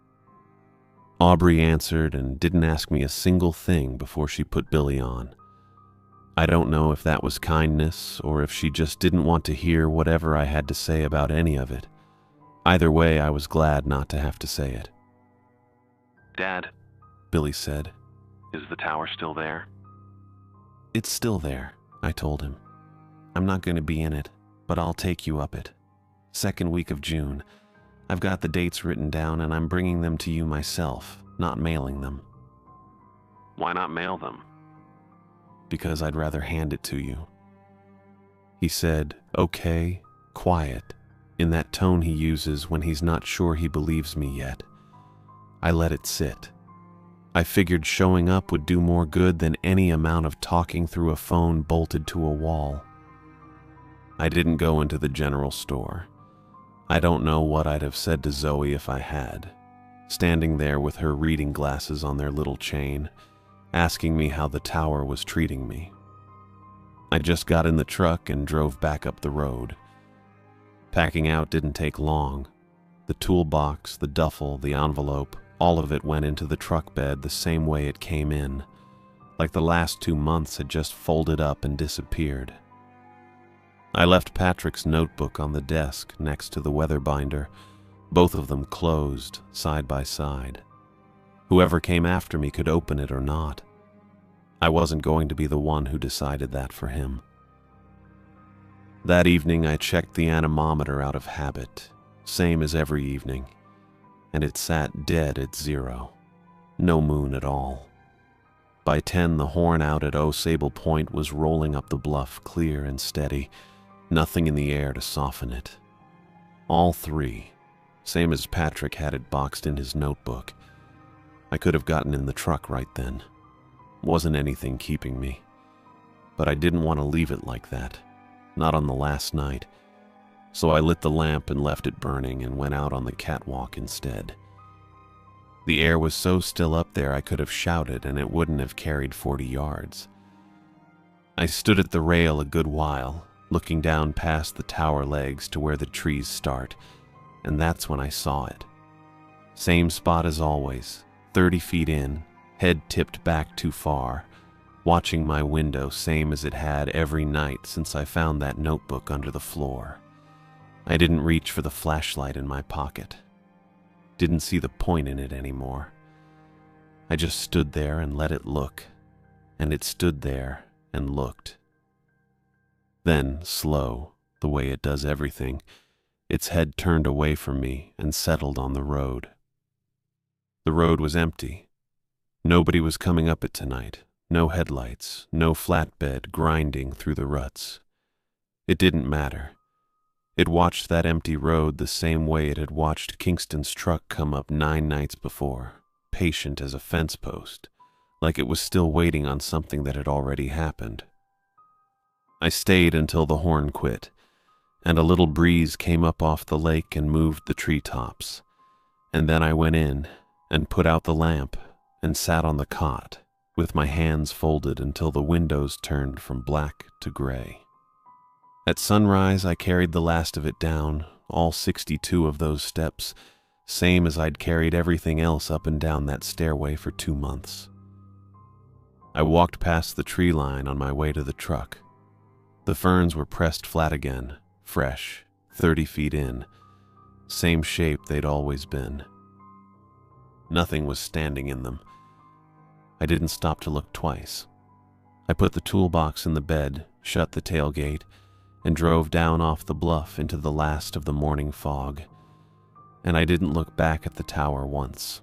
Aubrey answered and didn't ask me a single thing before she put Billy on. I don't know if that was kindness or if she just didn't want to hear whatever I had to say about any of it. Either way, I was glad not to have to say it. "Dad," Billy said. "is the tower still there?" "It's still there," I told him. "I'm not going to be in it, but I'll take you up it. 2nd week of June. I've got the dates written down and I'm bringing them to you myself, not mailing them." "Why not mail them?" "Because I'd rather hand it to you." He said, "Okay, quiet," in that tone he uses when he's not sure he believes me yet. I let it sit. I figured showing up would do more good than any amount of talking through a phone bolted to a wall. I didn't go into the general store. I don't know what I'd have said to Zoe if I had, standing there with her reading glasses on their little chain, asking me how the tower was treating me. I just got in the truck and drove back up the road. Packing out didn't take long. The toolbox, the duffel, the envelope, all of it went into the truck bed the same way it came in, like the last 2 months had just folded up and disappeared. I left Patrick's notebook on the desk next to the weather binder, both of them closed, side by side. Whoever came after me could open it or not. I wasn't going to be the one who decided that for him. That evening I checked the anemometer out of habit, same as every evening, and it sat dead at 0. No moon at all. By 10, the horn out at Sable Point was rolling up the bluff clear and steady, nothing in the air to soften it. All 3, same as Patrick had it boxed in his notebook. I could have gotten in the truck right then. Wasn't anything keeping me. But I didn't want to leave it like that. Not on the last night. So I lit the lamp and left it burning and went out on the catwalk instead. The air was so still up there I could have shouted and it wouldn't have carried 40 yards. I stood at the rail a good while, looking down past the tower legs to where the trees start, and that's when I saw it. Same spot as always, 30 feet in, head tipped back too far, watching my window same as it had every night since I found that notebook under the floor. I didn't reach for the flashlight in my pocket. Didn't see the point in it anymore. I just stood there and let it look, and it stood there and looked. Then, slow, the way it does everything, its head turned away from me and settled on the road. The road was empty. Nobody was coming up it tonight. No headlights, no flatbed grinding through the ruts. It didn't matter. It watched that empty road the same way it had watched Kingston's truck come up 9 nights before, patient as a fence post, like it was still waiting on something that had already happened. I stayed until the horn quit, and a little breeze came up off the lake and moved the treetops, and then I went in and put out the lamp and sat on the cot, with my hands folded until the windows turned from black to gray. At sunrise, I carried the last of it down, all 62 of those steps, same as I'd carried everything else up and down that stairway for 2 months. I walked past the tree line on my way to the truck. The ferns were pressed flat again, fresh, 30 feet in, same shape they'd always been. Nothing was standing in them. I didn't stop to look twice. I put the toolbox in the bed, shut the tailgate, and drove down off the bluff into the last of the morning fog, and I didn't look back at the tower once.